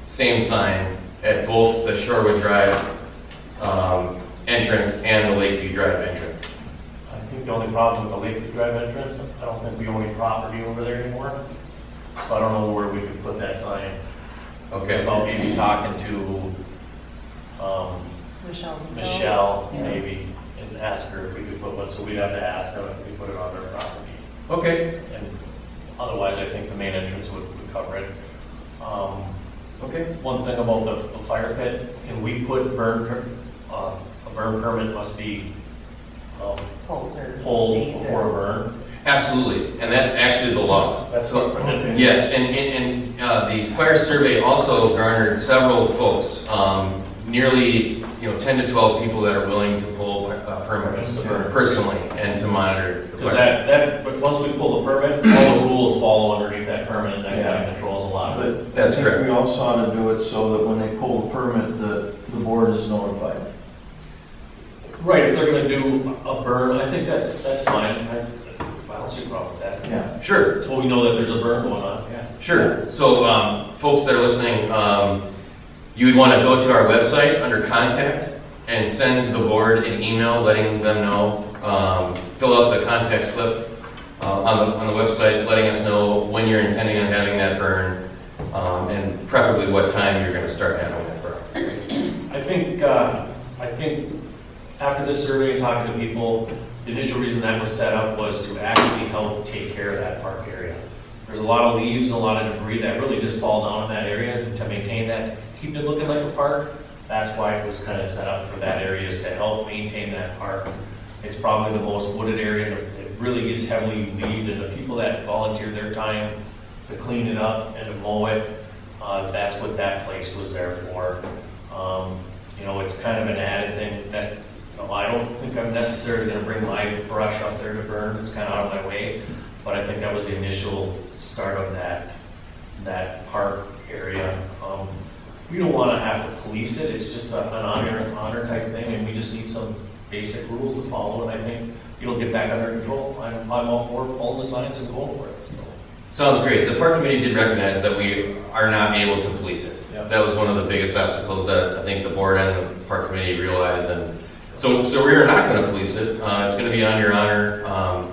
same sign at both the Shorewood Drive entrance and the Lakeview Drive entrance. I think the only problem with the Lakeview Drive entrance, I don't think we own any property over there anymore. So I don't know where we could put that sign. Okay. About maybe talking to Michelle, Yeah. maybe, and ask her if we could put one. So we'd have to ask them if we put it on their property. Okay. And otherwise, I think the main entrance would cover it. Okay. One thing about the fire pit, can we put a burn permit must be pulled before a burn? Absolutely, and that's actually the law. That's what. Yes, and the fire survey also garnered several folks, nearly 10 to 12 people that are willing to pull permits personally and to monitor the Because fire. but once we pull the permit, all the rules follow underneath that permit, and that kind of controls a lot of it. But That's I think correct. we also ought to do it so that when they pull the permit, the board is notified. Right, if they're gonna do a burn, I think that's fine. I don't see a problem with that. Yeah. Sure, So we know that there's a burn going on, yeah. sure. So folks that are listening, you would want to go to our website under contact and send the board an email letting them know, fill out the contact slip on the website, letting us know when you're intending on having that burn, and preferably what time you're going to start having that burn. I think after this survey and talking to people, the initial reason that was set up was to actually help take care of that park area. there's a lot of leaves, a lot of debris that really just fall down in that area to maintain that, keep it looking like a park. That's why it was kind of set up for that area, is to help maintain that park. It's probably the most wooded area, it really gets heavily leaved, and the people that volunteer their time to clean it up and to mow it, that's what that place was there for. You know, it's kind of an added thing that, you know, I don't think I'm necessarily gonna bring my brush up there to burn, it's kind of out of my way, but I think that was the initial start of that park area. We don't wanna have to police it, it's just an honor type thing, and we just need some basic rules to follow, and I think it'll get back under control. I'm all for pulling the signs and going for it. Sounds great. The park committee did recognize that we are not able to police it. Yeah. That was one of the biggest obstacles that I think the board and the park committee realized, and so we are not going to police it. It's going to be on your honor.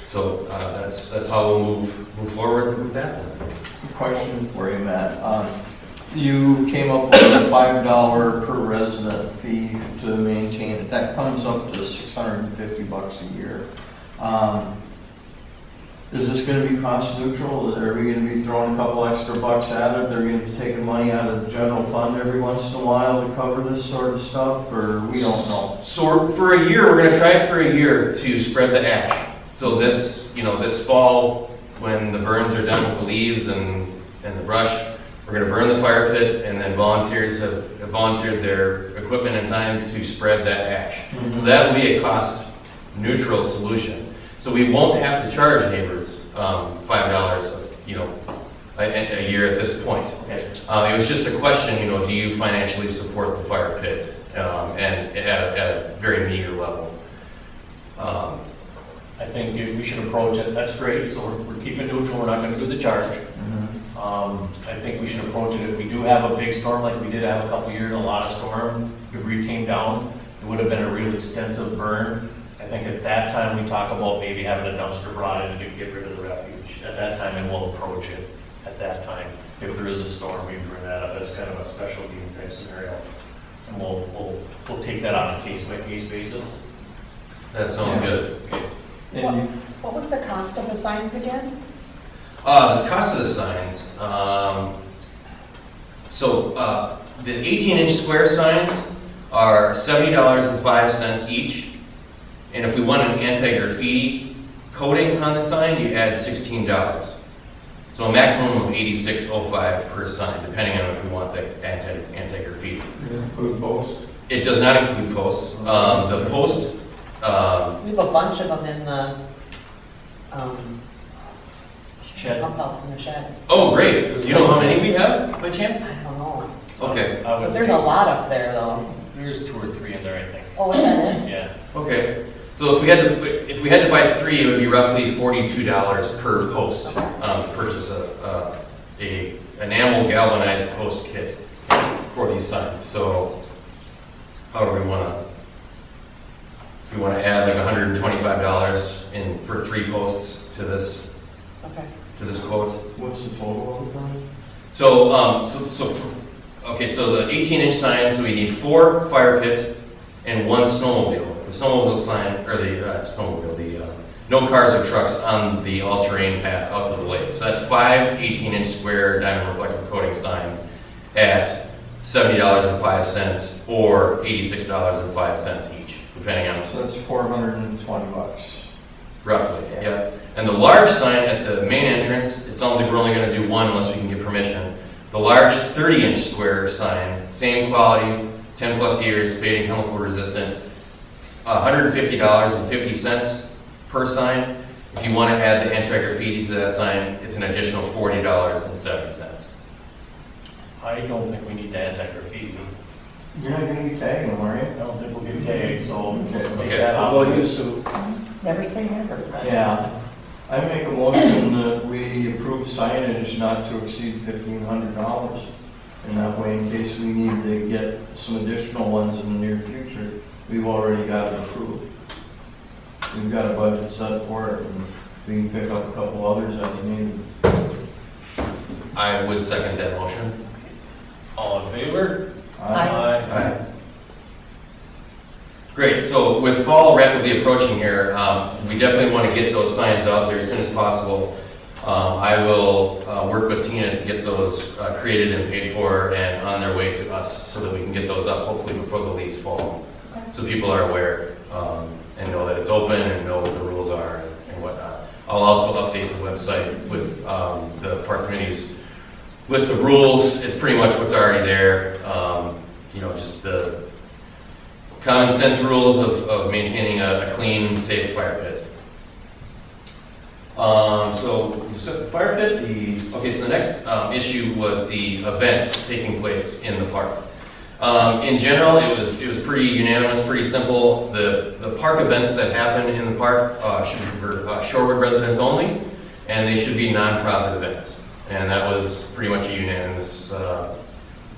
So that's how we'll move forward with that. Question for you, Matt. You came up with a $5 per resident fee to maintain it. That comes up to $650 a year. Is this going to be cost neutral? Are we going to be throwing a couple extra bucks at it? Are we going to be taking money out of the general fund every once in a while to cover this sort of stuff, or we don't know? So for a year, we're going to try it for a year to spread the ash. So this fall, when the burns are done with the leaves and the brush, we're going to burn the fire pit, and then volunteers have volunteered their equipment and time to spread that ash. Mm-hmm. So that will be a cost neutral solution. So we won't have to charge neighbors $5, a year at this point. Okay. It was just a question, do you financially support the fire pit, and at a very meager level. I think we should approach it, that's great, so we're keeping neutral, we're not gonna do the charge. I think we should approach it, if we do have a big storm like we did have a couple years, a lot of storm, debris came down, it would have been a real extensive burn. I think at that time, we talk about maybe having a dumpster brought in to get rid of the refuge at that time, and we'll approach it at that time. If there is a storm, we bring that up as kind of a special meeting type scenario. And we'll take that on a case-by-case basis. That sounds good. And What was the cost of the signs again? The cost of the signs, the 18-inch square signs are $70.05 each. And if we want an anti-graffiti coating on the sign, you add $16. So a maximum of $86.05 per sign, depending on if we want the anti-graffiti. Include posts? It does not include posts. The post, We have a bunch of them in the, Shed. pump house in the shed. oh great, do you know how many we have by chance? I don't know. Okay, I would But there's say a lot up there though. there's 2 or 3 in there, I think. Oh, is that it? Yeah. okay. So if we had to buy 3, it would be roughly $42 per post to purchase a enamel galvanized post kit for these signs. So how do we want to? If we want to add like $125 in for 3 posts to this Okay. quote. what's the total of the time? So the 18-inch sign. So we need 4 fire pit and 1 snowmobile. The snowmobile sign, or the no cars or trucks on the all-terrain path out to the lake. So that's 5 18-inch square diamond reflective coating signs at $70.05 or $86.05 each, depending on So that's $420. roughly. Yeah. And the large sign at the main entrance, it sounds like we're only going to do 1 unless we can get permission. The large 30-inch square sign, same quality, 10 plus years, fading, chemical resistant, $150.50 per sign. If you want to add the anti-graffiti to that sign, it's an additional $40.70. I don't think we need the anti-graffiti. You're not going to be tagging them, are I you? don't think we'll get tagged, so let's take Okay. that Well, out. you, so, Never say never. but- yeah. I make a motion that we approve signage not to exceed $1,500. And that way, in case we need to get some additional ones in the near future, we've already got it approved. We've got a budget set for it, and we can pick up a couple others as needed. I would second that motion. All in favor? Aye. Great, so with fall rapidly approaching here, we definitely want to get those signs out there as soon as possible. I will work with Tina to get those created and paid for and on their way to us so that we can get those up hopefully before the leaves fall. So people are aware and know that it's open and know what the rules are and whatnot. I'll also update the website with the park committee's list of rules. It's pretty much what's already there. Just the common sense rules of maintaining a clean, safe fire pit. So we discussed the fire pit. So the next issue was the events taking place in the park. In general, it was pretty unanimous, pretty simple. The park events that happen in the park should be for Shorewood residents only, and they should be nonprofit events. And that was pretty much a unanimous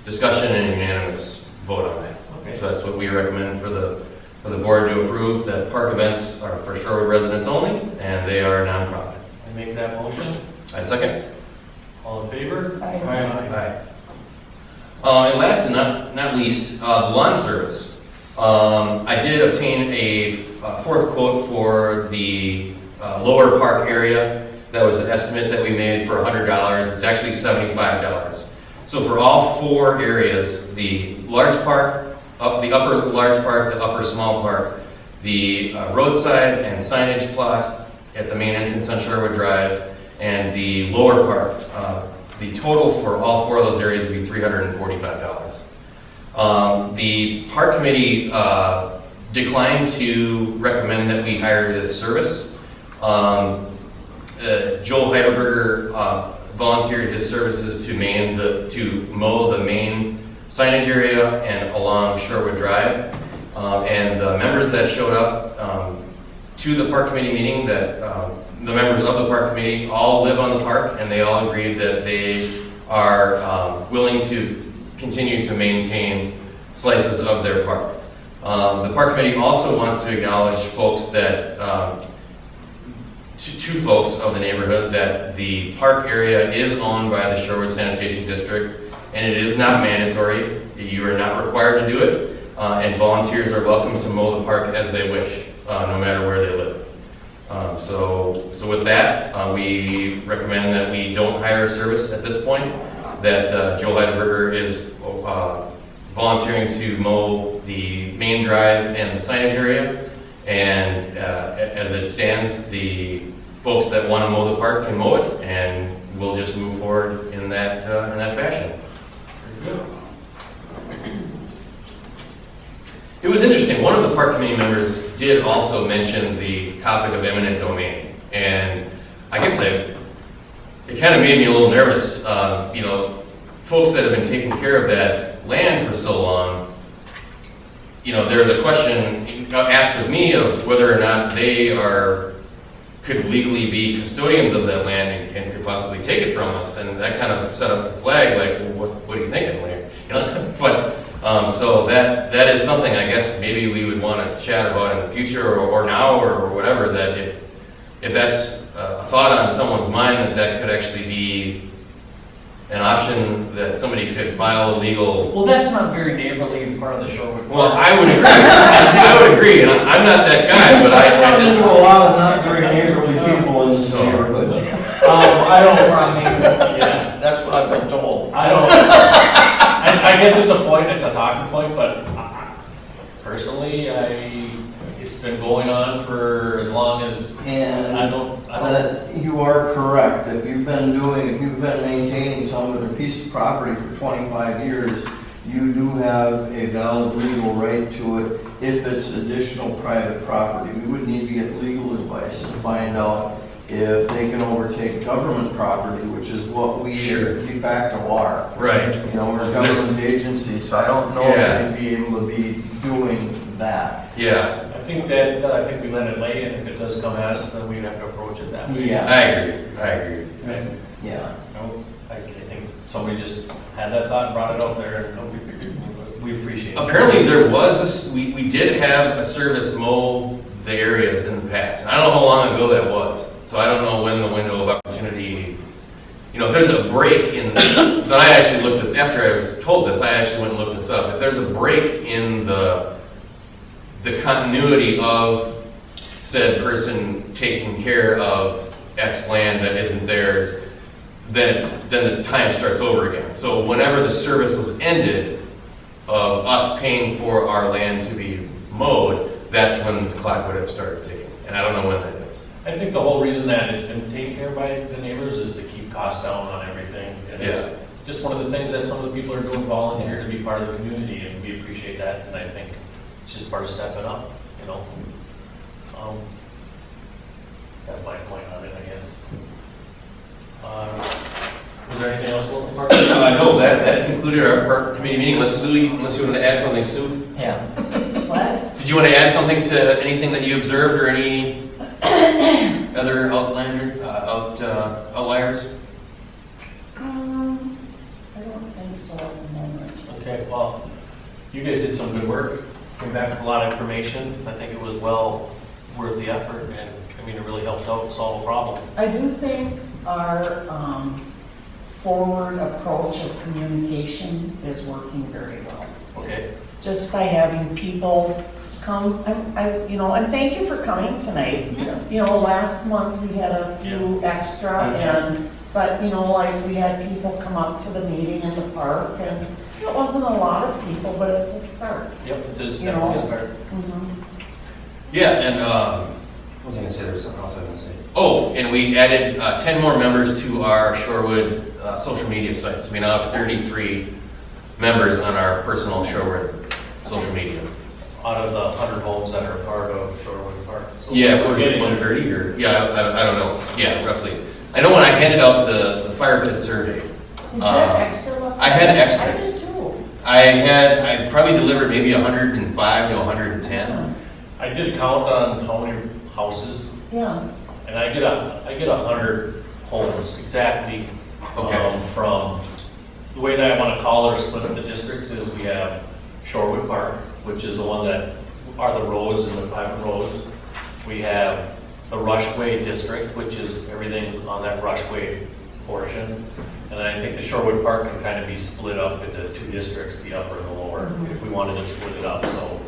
discussion and a unanimous vote on that. Okay. So that's what we recommend for the board to approve, that park events are for Shorewood residents only, and they are nonprofit. I make that motion. I second. All in favor? Aye. Aye. And last and not least, the lawn service. I did obtain a fourth quote for the lower park area. That was the estimate that we made for $100. It's actually $75. So for all four areas, the large park, the upper large park, the upper small park, the roadside and signage plot at the main entrance on Shorewood Drive, and the lower park, the total for all four of those areas would be $345. The park committee declined to recommend that we hire this service. Joel Heidelberger volunteered his services to mow the main signage area and along Shorewood Drive. And the members that showed up to the park committee meeting, the members of the park committee all live on the park, and they all agreed that they are willing to continue to maintain slices of their park. The park committee also wants to acknowledge folks that two folks of the neighborhood that the park area is owned by the Shorewood Sanitation District, and it is not mandatory. You are not required to do it, and volunteers are welcome to mow the park as they wish, no matter where they live. So with that, we recommend that we don't hire a service at this point, that Joel Heidelberger is volunteering to mow the main drive and the signage area, and as it stands, the folks that want to mow the park can mow it, and we'll just move forward in that fashion. Very good. It was interesting. One of the park committee members did also mention the topic of eminent domain, and I guess it kind of made me a little nervous. Folks that have been taking care of that land for so long, there's a question asked of me of whether or not they could legally be custodians of that land and could possibly take it from us, and that kind of set up a flag, like, well, what are you thinking, Larry? But so that is something I guess maybe we would want to chat about in the future or now or whatever, that if that's a thought on someone's mind, that could actually be an option, that somebody could file a legal. Well, that's not very neighborly part of the Shorewood. Well, I would agree. I would agree, and I'm not that guy, but I There's just. a lot of not very neighborly people in this neighborhood. I don't, Yeah. That's what I've been told. I don't, I guess it's a talking point, but personally, it's been going on for as long as, And I don't. that you are correct. If you've been maintaining some other piece of property for 25 years, you do have a valid legal right to it if it's additional private property. We would need to get legal advice and find out if they can overtake government property, which is what we Sure. de facto are. Right. We're a government agency, so I don't know Yeah. if they'd be able to be doing that. Yeah, I think we let it lay, and if it does come at us, then we'd have to approach it that way. Yeah, I agree. And, yeah. I think somebody just had that thought and brought it out there, and we appreciate it. Apparently there was, we did have a service mow the areas in the past. I don't know how long ago that was, so I don't know when the window of opportunity, if there's a break in, so I actually looked this, after I was told this, I actually went and looked this up. If there's a break in the continuity of said person taking care of X land that isn't theirs, then the time starts over again. So whenever the service was ended of us paying for our land to be mowed, that's when the clock would have started ticking. And I don't know when that is. I think the whole reason that it's been taken care of by the neighbors is to keep costs down on everything. And Yeah. it's just one of the things that some of the people are doing volunteer to be part of the community, and we appreciate that, and I think it's just part of stepping up, you know? That's my point on it, I guess. Was there anything else about the park? No, that concluded our park committee meeting, unless you want to add something, Sue? Yeah. What? Did you want to add something to anything that you observed or any other outliers? I don't think so at the moment. Okay, well, you guys did some good work, came back with a lot of information. I think it was well worth the effort, and I mean, it really helped out solve a problem. I do think our forward approach of communication is working very well. Okay, Just by having people come, and thank you for coming tonight. You know, last month we had a few extra but we had people come up to the meeting in the park, and it wasn't a lot of people, but it's a start. yep, it is You definitely a know. start. Yeah, and what was I going to say? There was something else I was going to say. Oh, and we added 10 more members to our Shorewood social media sites. We now have 33 members on our personal Shorewood social media. Out of the 100 homes that are part of Shorewood Park. So Yeah, what we're is it, getting- 130 or? Yeah, I don't know. Yeah, roughly. I know when I handed out the fire pit survey, Did you have extra left? I had I extras. did too. I probably delivered maybe 105 to 110. I did a count on how many houses, Yeah. and I get 100 homes exactly. Okay. From, the way that I want to call it or split up the districts is we have Shorewood Park, which is the one that are the roads and the private roads. We have the Rushway District, which is everything on that Rushway portion. And I think the Shorewood Park can kind of be split up into two districts, the upper and the lower, if we wanted to split it up. So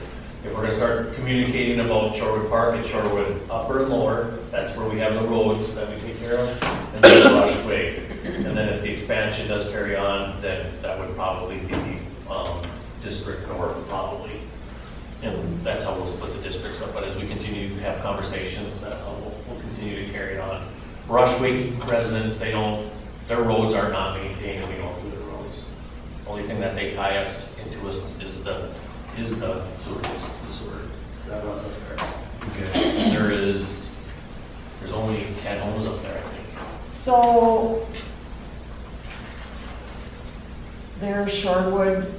if we're gonna start communicating about Shorewood Park and Shorewood upper and lower, that's where we have the roads that we take care of, and then the Rushway. And then if the expansion does carry on, then that would probably be District North, probably. And that's how we'll split the districts up, but as we continue to have conversations, that's how we'll continue to carry it on. Rushway residents, their roads are not maintained, and we don't do the roads. Only thing that they tie us into is the sewer. That runs up there. Okay. There's only 10 homes up there, I think. So, they're Shorewood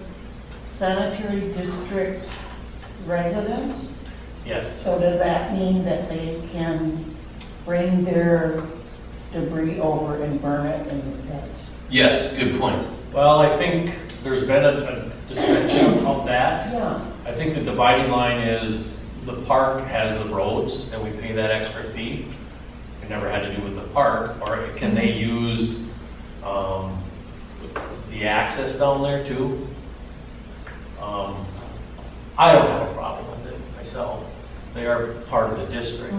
Sanitary District resident? Yes. So does that mean that they can bring their debris over and burn it in the pit? Yes, good point. Well, I think there's been a discussion of that. Yeah. I think the dividing line is the park has the roads and we pay that extra fee. We never had to do with the park, or can they use the access down there too? I don't have a problem with it myself. They are part of the district,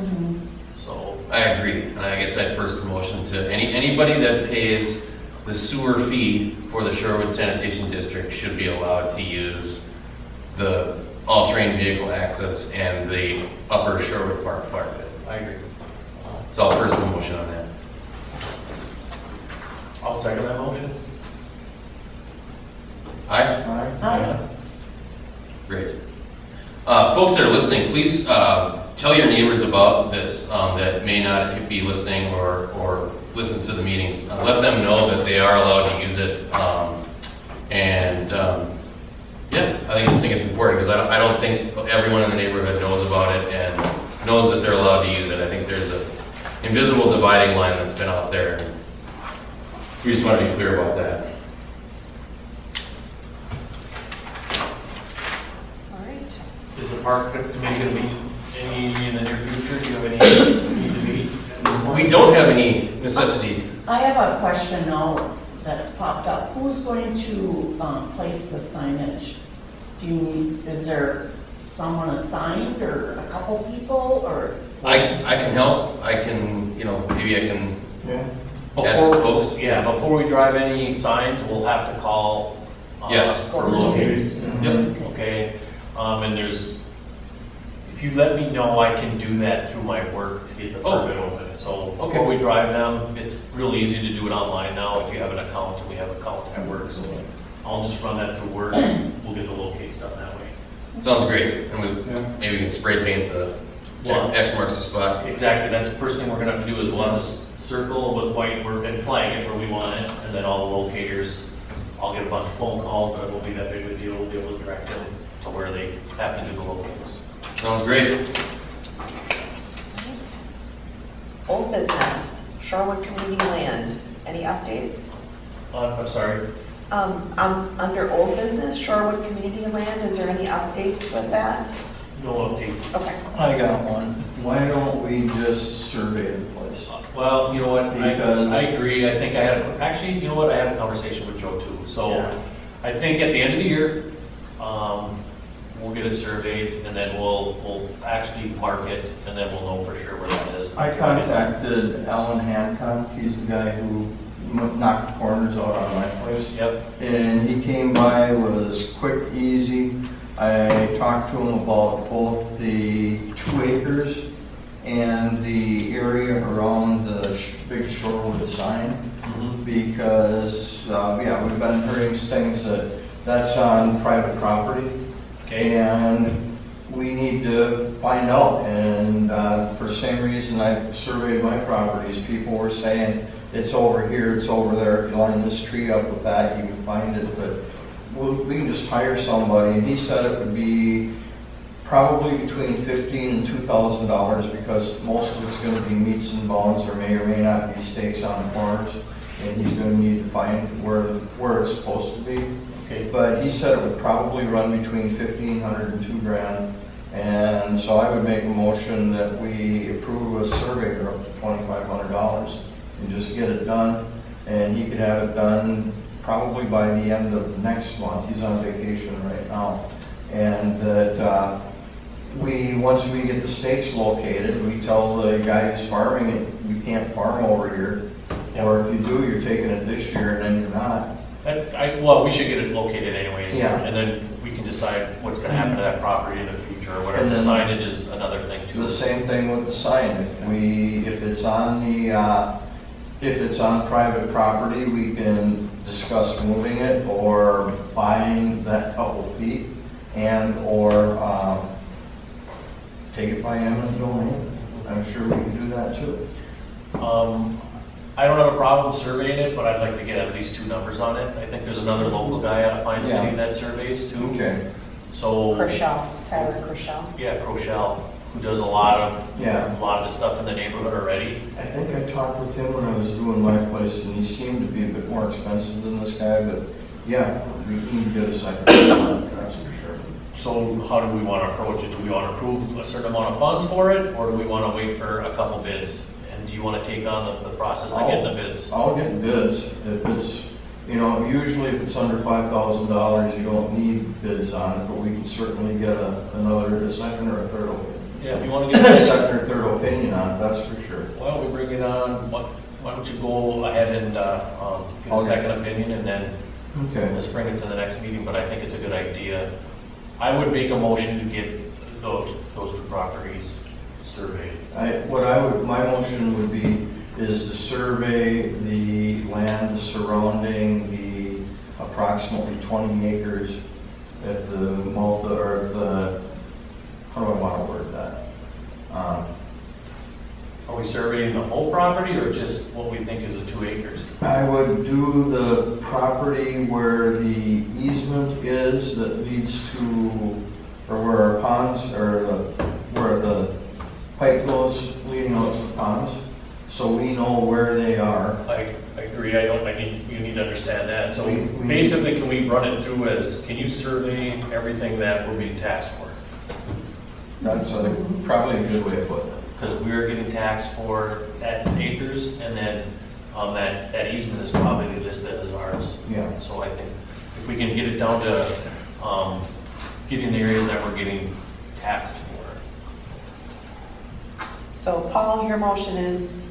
so. I agree. And I guess I'd first motion to anybody that pays the sewer fee for the Shorewood Sanitation District should be allowed to use the all-terrain vehicle access and the upper Shorewood Park fire pit. I agree. So I'll first motion on that. I'll second that motion. Aye? Aye. Great. Folks that are listening, please tell your neighbors about this that may not be listening or listen to the meetings. Let them know that they are allowed to use it. I think it's important because I don't think everyone in the neighborhood knows about it and knows that they're allowed to use it. I think there's an invisible dividing line that's been out there. We just want to be clear about that. All right. Is the park committee going to meet any in the near future? Do you have any need to meet? We don't have any necessity. I have a question now that's popped up. Who's going to place the signage? Is there someone assigned or a couple people or? I can help, I can, maybe I can Yeah. ask Before- folks. Yeah, before we drive any signs, we'll have to call. Yes. For locators. Yep, okay. And if you let me know, I can do that through my work to get the permit open. So before we drive them, it's real easy to do it online now if you have an account, and we have an account at work. So I'll just run that through work, and we'll get the locates done that way. Sounds great, and Yeah. maybe we can spray paint the Well- X marks the spot. Exactly, that's the first thing we're gonna have to do is we'll have a circle with white and flag it where we want it, and then all the locators, I'll get a bunch of phone calls, but it won't be that big of a deal, we'll be able to direct them to where they have to do the locates. Sounds great. Old business, Shorewood Community Land, any updates? I'm sorry, Under old business, Shorewood Community Land, is there any updates with that? no updates. Okay. I got one. Why don't we just survey the place? Well, you know what, Because- I agree, I think I had, actually, you know what, I had a conversation with Joe too. So Yeah. I think at the end of the year, we'll get it surveyed, and then we'll actually mark it, and then we'll know for sure where that is. I contacted Alan Hancock, he's the guy who knocked the corners out on my place. Yep, And he came by, was quick, easy. I talked to him about both the 2 acres and the area around the big Shorewood sign. Because, we've been hearing things that's on private property. okay, And we need to find out, and for the same reason I surveyed my properties, people were saying, it's over here, it's over there, if you line this tree up with that, you can find it, but we can just hire somebody, and he said it would be probably between $15,000 and $2,000, because most of it's gonna be meets and bones, or may not be stakes on the corners, and he's gonna need to find where it's supposed to be. okay. But he said it would probably run between $1,500 and $2,000. And so I would make a motion that we approve a surveyor up to $2,500 and just get it done. And he could have it done probably by the end of next month. He's on vacation right now. And that once we get the stakes located, we tell the guy who's farming it, you can't farm over here. Or if you do, you're taking it this year and then you're not. Well, we should get it located anyways, Yeah. and then we can decide what's gonna happen to that property in the future, or whatever. And The then- signage is another thing too. The same thing with the sign. If it's on private property, we can discuss moving it or buying that couple feet and/or take it by eminent domain. I'm sure we can do that too. I don't have a problem surveying it, but I'd like to get at least 2 numbers on it. I think there's another local guy out of Pine City Yeah. that surveys too. Okay, So, Rochelle, Tyler Rochelle. yeah, Crochelle, who does a lot of the stuff in the neighborhood already. I think I talked with him when I was doing my place and he seemed to be a bit more expensive than this guy, but yeah, we can get a second, that's for sure. So how do we want to approach it? Do we want to approve a certain amount of funds for it, or do we want to wait for a couple bids? And do you want to take on the process of getting the bids? I'll get bids. If it's, usually if it's under $5,000, you don't need bids on it, but we can certainly get a second or a third opinion. Yeah, if you want to A get a second or third opinion on it, that's for sure. why don't we bring it on? Why don't you go ahead and get a Okay. second opinion, and then Okay. let's bring it to the next meeting, but I think it's a good idea. I would make a motion to get those 2 properties surveyed. My motion would be, is to survey the land surrounding the approximately 20 acres at the how do I want to word that? Are we surveying the whole property, or just what we think is the 2 acres? I would do the property where the easement is that leads to, or where our ponds, or where the pipe goes leading out to the ponds, so we know where they are. I agree, you need to understand that. So We- basically, can we run it through as, can you survey everything that we're being taxed for? That's probably a good way to put it. Because we're getting taxed for that acres, and then that easement is probably listed as ours. Yeah. So I think if we can get it down to getting the areas that we're getting taxed for. So Paul, your motion is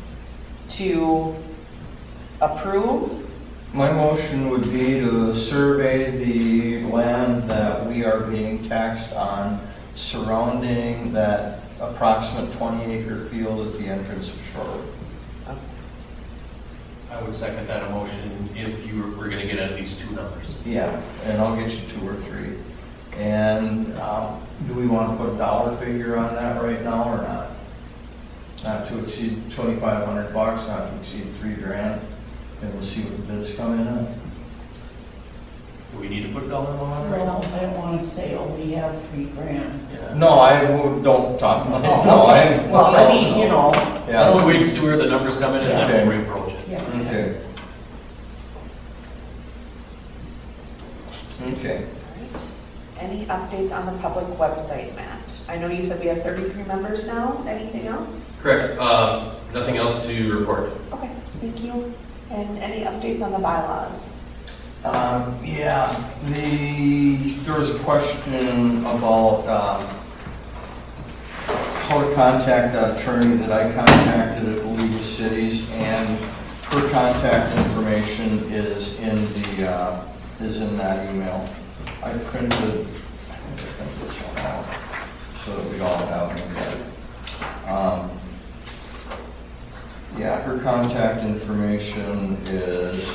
to approve? My motion would be to survey the land that we are being taxed on surrounding that approximate 20-acre field at the entrance of Shorewood. I would second that motion if you were going to get at these two numbers. Yeah, and I'll get you 2 or 3. And do we want to put a dollar figure on that right now or not? Not to exceed $2,500, not to exceed $3,000, and we'll see what the bids come in at. Do we need to put a dollar amount on it right Well, now? I don't want to say, oh, we have $3,000. Yeah. No, don't talk about it. No, Well, I mean, you know, Why Yeah, don't we wait to see where the numbers come in and then we'll reapproach it. yeah. okay. Okay. All right. Any updates on the public website, Matt? I know you said we have 33 members now. Anything else? Correct. Nothing else to report. Okay, thank you. And any updates on the bylaws? Yeah, there was a question about how to contact that attorney that I contacted at League of Cities, and her contact information is in that email. I printed this one out so that we all have it. Yeah, her contact information is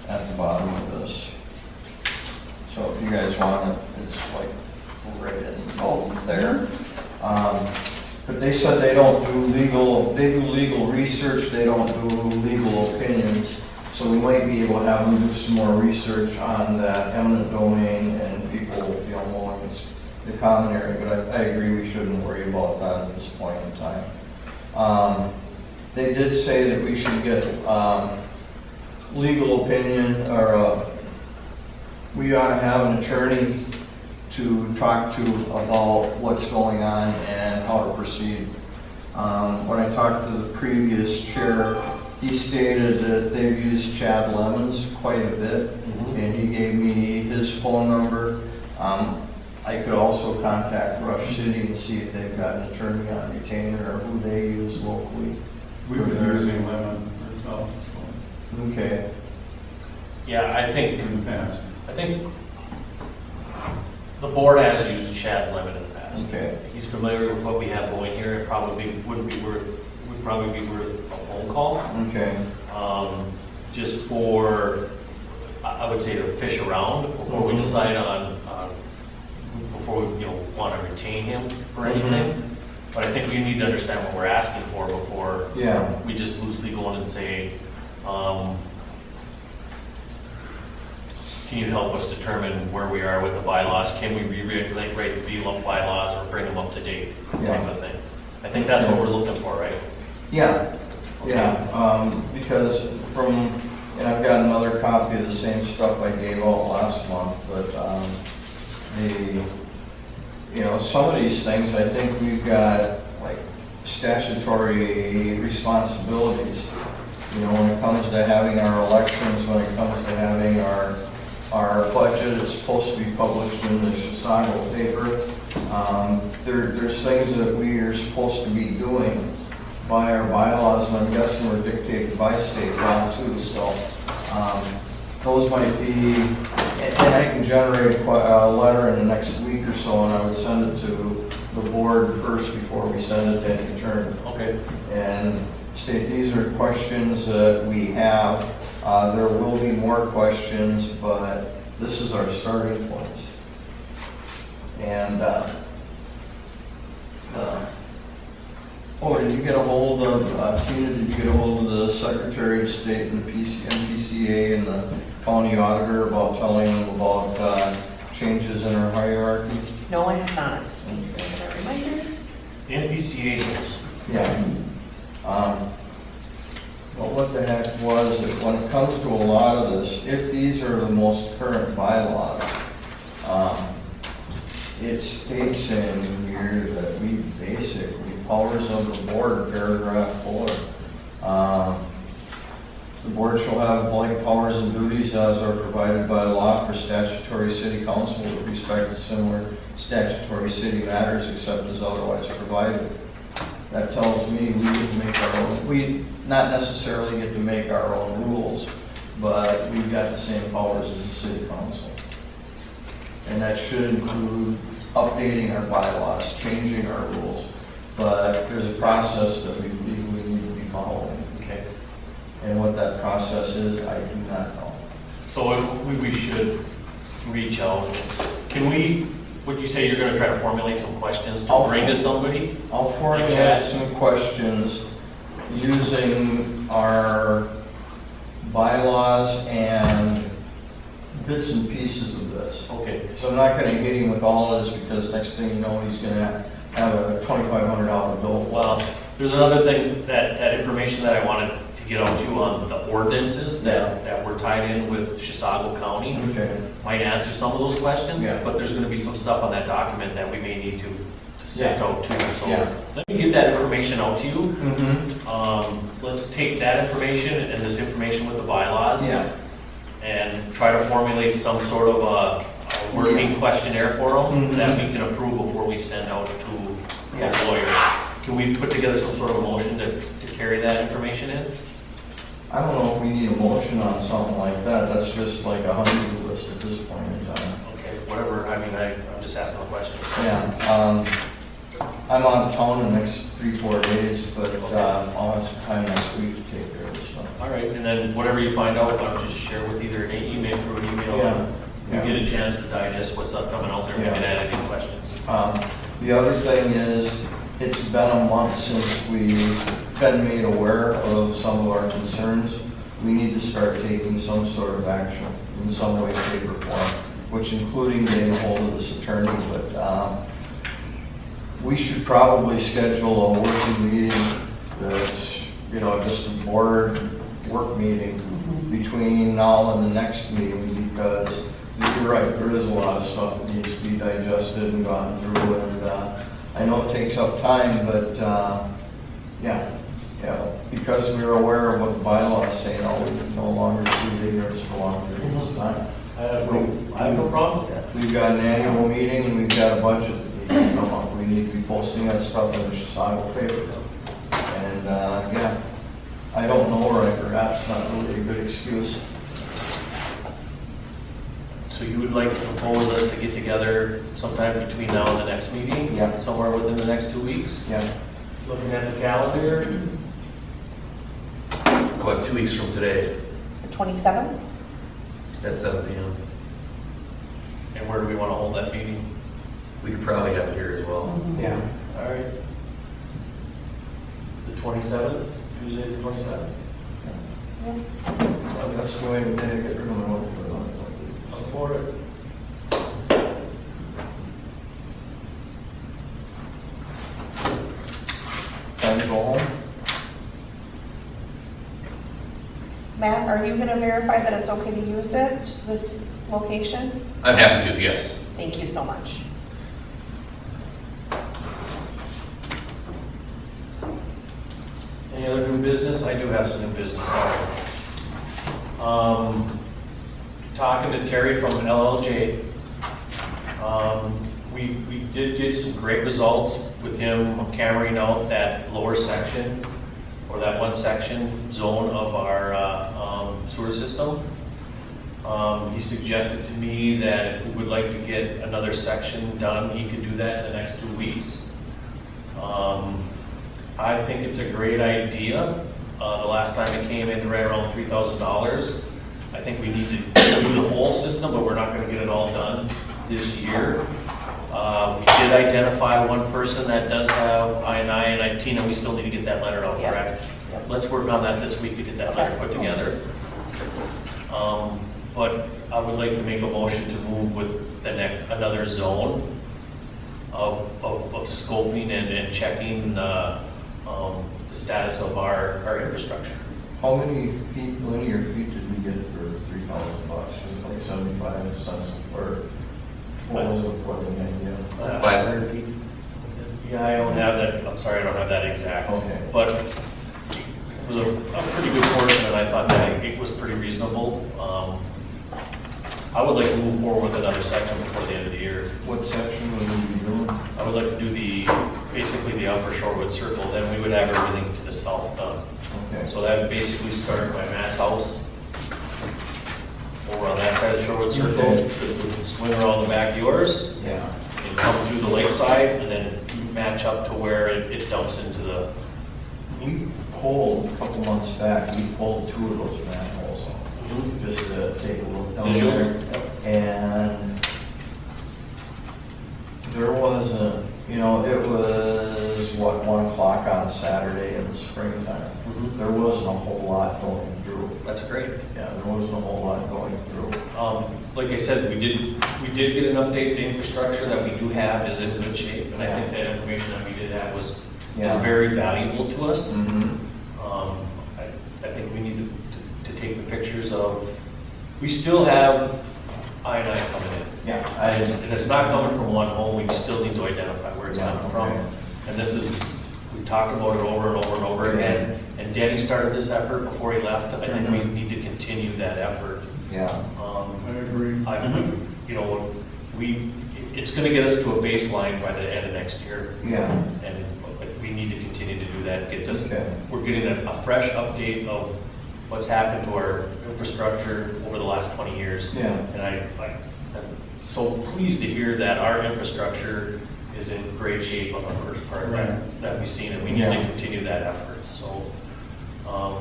at the bottom of this. So if you guys want it, it's like right in both there. But they said they don't do legal, they do legal research, they don't do legal opinions. So we might be able to have them do some more research on that eminent domain and people, mowing the common area, but I agree we shouldn't worry about that at this point in time. They did say that we should get legal opinion, or we ought to have an attorney to talk to about what's going on and how to proceed. When I talked to the previous chair, he stated that they've used Chad Lemons quite a bit, and he gave me his phone number. I could also contact Rush City and see if they've got an attorney on retainer or who they use locally. We've been using Lemon ourselves Okay. Yeah, I think in the past. the board has used Chad Lemon in the past. Okay. He's familiar with what we have going here. It probably would probably be worth a phone call. Okay. Just for, I would say, to fish around before we decide on, before we, want to retain him for anything. But I think we need to understand what we're asking for before Yeah. we just loosely go in and say, can you help us determine where we are with the bylaws? Can we rewrite the bylaws or bring them up to date, Yeah. type of thing? I think that's what we're looking for, right? Yeah, yeah, because and I've got another copy of the same stuff I gave out last month, but some of these things, I think we've got like statutory responsibilities. When it comes to having our elections, when it comes to having our budget, it's supposed to be published in the Chicago paper. There's things that we are supposed to be doing by our bylaws, and I'm guessing we're dictated by state law too, so those might be, and I can generate a letter in the next week or so, and I would send it to the board first before we send it to any attorney. Okay. And state, these are questions that we have. There will be more questions, but this is our starting point. And did you get a hold of, Tina, did you get a hold of the Secretary of State and the MPCA and the county auditor about telling them about changes in our hierarchy? No, I have not. Thank you for that reminder. The NPCA knows. Yeah. But what the heck was it, when it comes to a lot of this, if these are the most current bylaws, it states in here that we basically, powers of the board, paragraph 4. The board shall have like powers and duties as are provided by law for statutory city council with respect to similar statutory city matters except as otherwise provided. That tells me we get to make our own, we not necessarily get to make our own rules, but we've got the same powers as the city council. And that should include updating our bylaws, changing our rules, but there's a process that we believe we need to be following. Okay. And what that process is, I do not know. So if we should reach out, can we, would you say you're gonna try to formulate some questions to bring to somebody? I'll formulate some questions using our bylaws and bits and pieces of this. Okay. So I'm not gonna hit him with all of this because next thing you know, he's gonna have a $2,500 bill. Well, there's another thing, that information that I wanted to get out to you on the ordinances that were tied in with Chisago County. Okay. Might answer some of those questions, Yeah. but there's gonna be some stuff on that document that we may need to send Yeah. out too. So Yeah. let me get that information out to you. Mm-hmm. Let's take that information and this information with the bylaws. Yeah. And try to formulate some sort of a working questionnaire for them Mhm. that we can approve before we send out to Yeah. a lawyer. Can we put together some sort of a motion to carry that information in? I don't know if we need a motion on something like that. That's just like a honey-do list at this point in time. Okay, whatever, I mean, I'm just asking a question. Yeah, I'm on town the next 3-4 days, but I'll have some time next week to take care of this stuff. All right, and then whatever you find out, I'll just share with either an email through an email. Yeah. We get a chance to digest what's coming out there, we Yeah. can add any questions. The other thing is, it's been a month since we've been made aware of some of our concerns. We need to start taking some sort of action in some way, shape, or form, which including getting a hold of this attorney, but we should probably schedule a working meeting that's, just a board work meeting between now and the next meeting, because you're right, there is a lot of stuff that needs to be digested and gone through, and I know it takes up time, but yeah, because we're aware of what the bylaws say, we can no longer treat ignorance for long periods of time. I have no problem with that. We've got an annual meeting and we've got a budget that needs to come up. We need to be posting that stuff in the Chisago paper. And, yeah, I don't know or I forgot, it's not really a good excuse. So you would like to propose us to get together sometime between now and the next meeting? Yeah. Somewhere within the next 2 weeks? Yeah, Looking at the calendar, About 2 weeks from today, The 27th? at 7 p.m. and where do we want to hold that meeting? We could probably have it here as well. yeah. All right. The 27th, Tuesday the 27th? That's the way we get rid of my work for Up for it. Time to go home? Matt, are you gonna verify that it's okay to use it, this location? I'm happy to, yes. Thank you so much. Any other new business? I do have some new business. Talking to Terry from LLJ, we did get some great results with him hammering out that lower section, or that one section zone of our sewer system. He suggested to me that if we would like to get another section done, he could do that in the next 2 weeks. I think it's a great idea. The last time it came in right around $3,000. I think we need to do the whole system, but we're not gonna get it all done this year. We did identify one person that does have I&I, and Tina, we still need to get that letter out, Yeah. correct? Yeah. Let's work on that this week to get that letter Okay. put together. But I would like to make a motion to move with another zone of scoping and checking the status of our infrastructure. How many feet, linear feet did we get for $3,000? Was it like 75 cents or what was it, what was the idea? 500 feet? Yeah, I don't have that, I'm sorry, I don't have that exact. Okay. But it was a pretty good portion and I thought that it was pretty reasonable. I would like to move forward with another section before the end of the year. What section would we be doing? I would like to do basically the upper Shorewood Circle, then we would have everything to the south done. Okay. So that would basically start by Matt's house, over on that side of the Shorewood Circle, Okay. we can swing around the back of yours, Yeah. and come through the lakeside, and then match up to where it dumps into the, We pulled, a couple months back, we pulled 2 of those manholes off, just to take a look down there. visuals. And there wasn't, it was, 1 o'clock on a Saturday in the springtime. Mhm. There wasn't a whole lot going through. That's great. Yeah, there wasn't a whole lot going through. Like I said, we did get an update. The infrastructure that we do have is in good shape, and I think that information that we did have is Yeah. very valuable to us. Mhm. I think we need to take the pictures of, we still have I-9 coming in. Yeah, And it's not coming from one home, we still need to identify where it's Yeah, coming from. okay. And this is, we talked about it over and over and over again, and Denny started this effort before he left. I think we need to continue that effort. yeah. I agree. It's gonna get us to a baseline by the end of next year, Yeah, and we need to continue to do that, get this, okay. we're getting a fresh update of what's happened to our infrastructure over the last 20 years. Yeah. And I'm so pleased to hear that our infrastructure is in great shape on the first part that we've seen, and we need to Yeah. continue that effort, so. I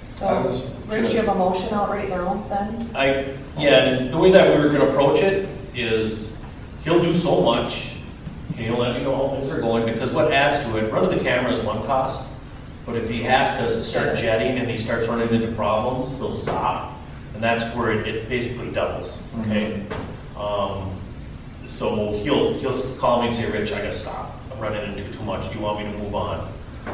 So, was- Rich, you have a motion out right now then? And the way that we were gonna approach it is, he'll do so much, and he'll let me know how things are going, because what adds to it, running the camera is one cost, but if he has to start jetting and he starts running into problems, he'll stop, and that's where it basically doubles, okay? So he'll call me and say, Rich, I gotta stop, I'm running into too much, do you want me to move on?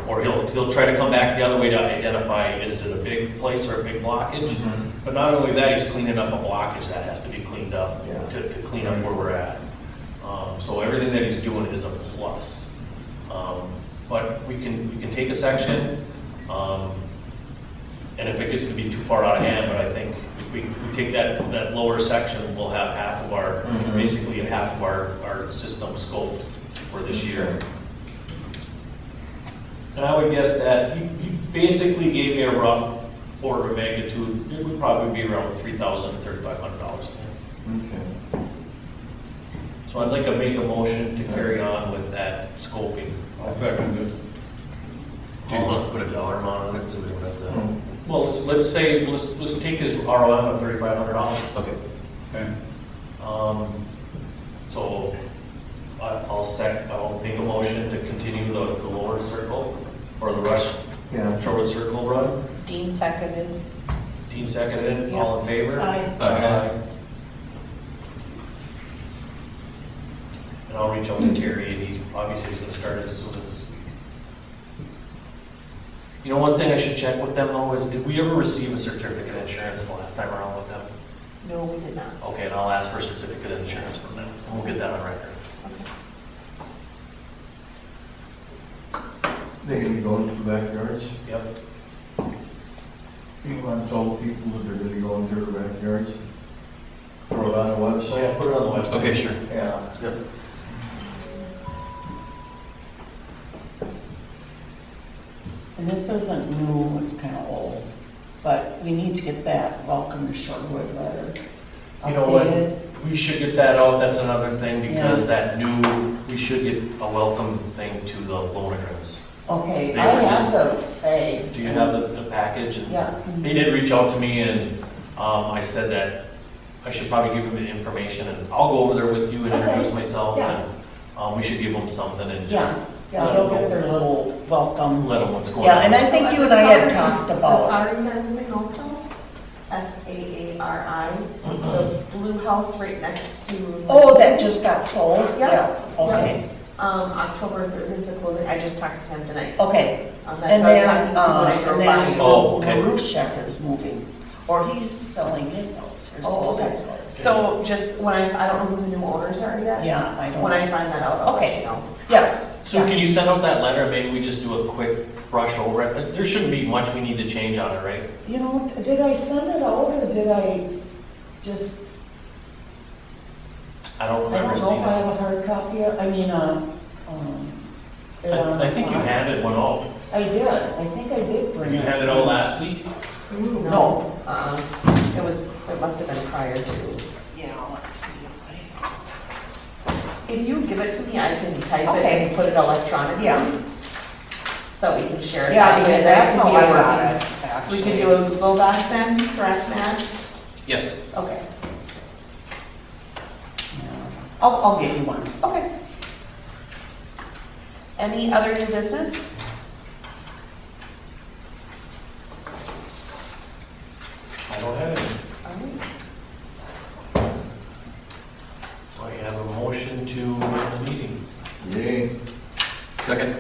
Or he'll try to come back the other way to identify, is it a big place or a big blockage? Mhm. But not only that, he's cleaning up a blockage that has to be cleaned up Yeah. to clean up where we're at. So everything that he's doing is a plus. But we can take a section, and if it gets to be too far out of hand, but I think if we take that lower section, we'll have half of our, Mhm. basically half of our system scoped for this year. And I would guess that he basically gave me a rough order of magnitude. It would probably be around $3,000 to $3,500. Okay. So I'd like to make a motion to carry on with that scoping. I'll second it. Do you want to put a dollar amount on it so we don't have to? Well, let's say, let's take his ROM of $3,500. Okay. Okay. So I'll make a motion to continue the lower circle, or the rush, Yeah. Shorewood Circle run. Dean seconded. Dean seconded, Yeah. all in favor? Aye. Aye. And I'll reach out to Terry, and he obviously is gonna start it as soon as this week. You know, one thing I should check with them though is, did we ever receive a certificate of insurance the last time around with them? No, we did not. Okay, and I'll ask for a certificate of insurance from them, and we'll get that on record. Okay. They gonna be going to the backyards? Yep. You want to tell people that they're gonna be going through the backyards? Throw it on the So yeah, website? put it on the website. Okay, sure. Yeah. Yep. And this isn't new, it's kind of old, but we need to get that welcome to Shorewood letter You know what? updated. We should get that out, that's another thing, because Yes. that new, we should get a welcome thing to the Lonegrins. Okay, They I were have just- the bags. Do you have the package? And Yeah. they did reach out to me, and I said that I should probably give them the information, and I'll go over there with you and Okay. introduce myself, Yeah. and we should give them something and just Yeah, they'll get their little welcome. let them what's going Yeah, on. and I think you and I had talked about. The Saari's ending also, Saari, the blue house right next to. Oh, that just got sold? Yeah. Yes, okay, October 3rd is the closing, I just talked to him tonight. okay. That's And what I was then, talking to when I drove by. Oh, okay. Marushek is moving, or he's selling his house, or Oh, sold okay. his house. So just when I don't know who the new owners are yet. Yeah, I don't. When I find that out, I'll let Okay. you know. Yes, So can you send out that letter, maybe we just do a quick brush over it? There shouldn't be much we need to change on it, right? You know, did I send it out or did I just, I don't I remember don't know seeing if I it. have a hard copy, I mean, I think you handed one out. I did, I think I did bring You it. handed out last week? No. It must have been prior to. Yeah, let's see if If you give it to me, I can type it Okay. and put it electronically. Yeah. So we can share it. Yeah, that way, because then that's can how be I a got working- it, We actually. could do a Google Doc then, correct, Matt? Yes. Okay, Yeah. I'll get you one. okay. Any other new business? I don't have any. All right. So I have a motion to end the meeting. Yay. Second?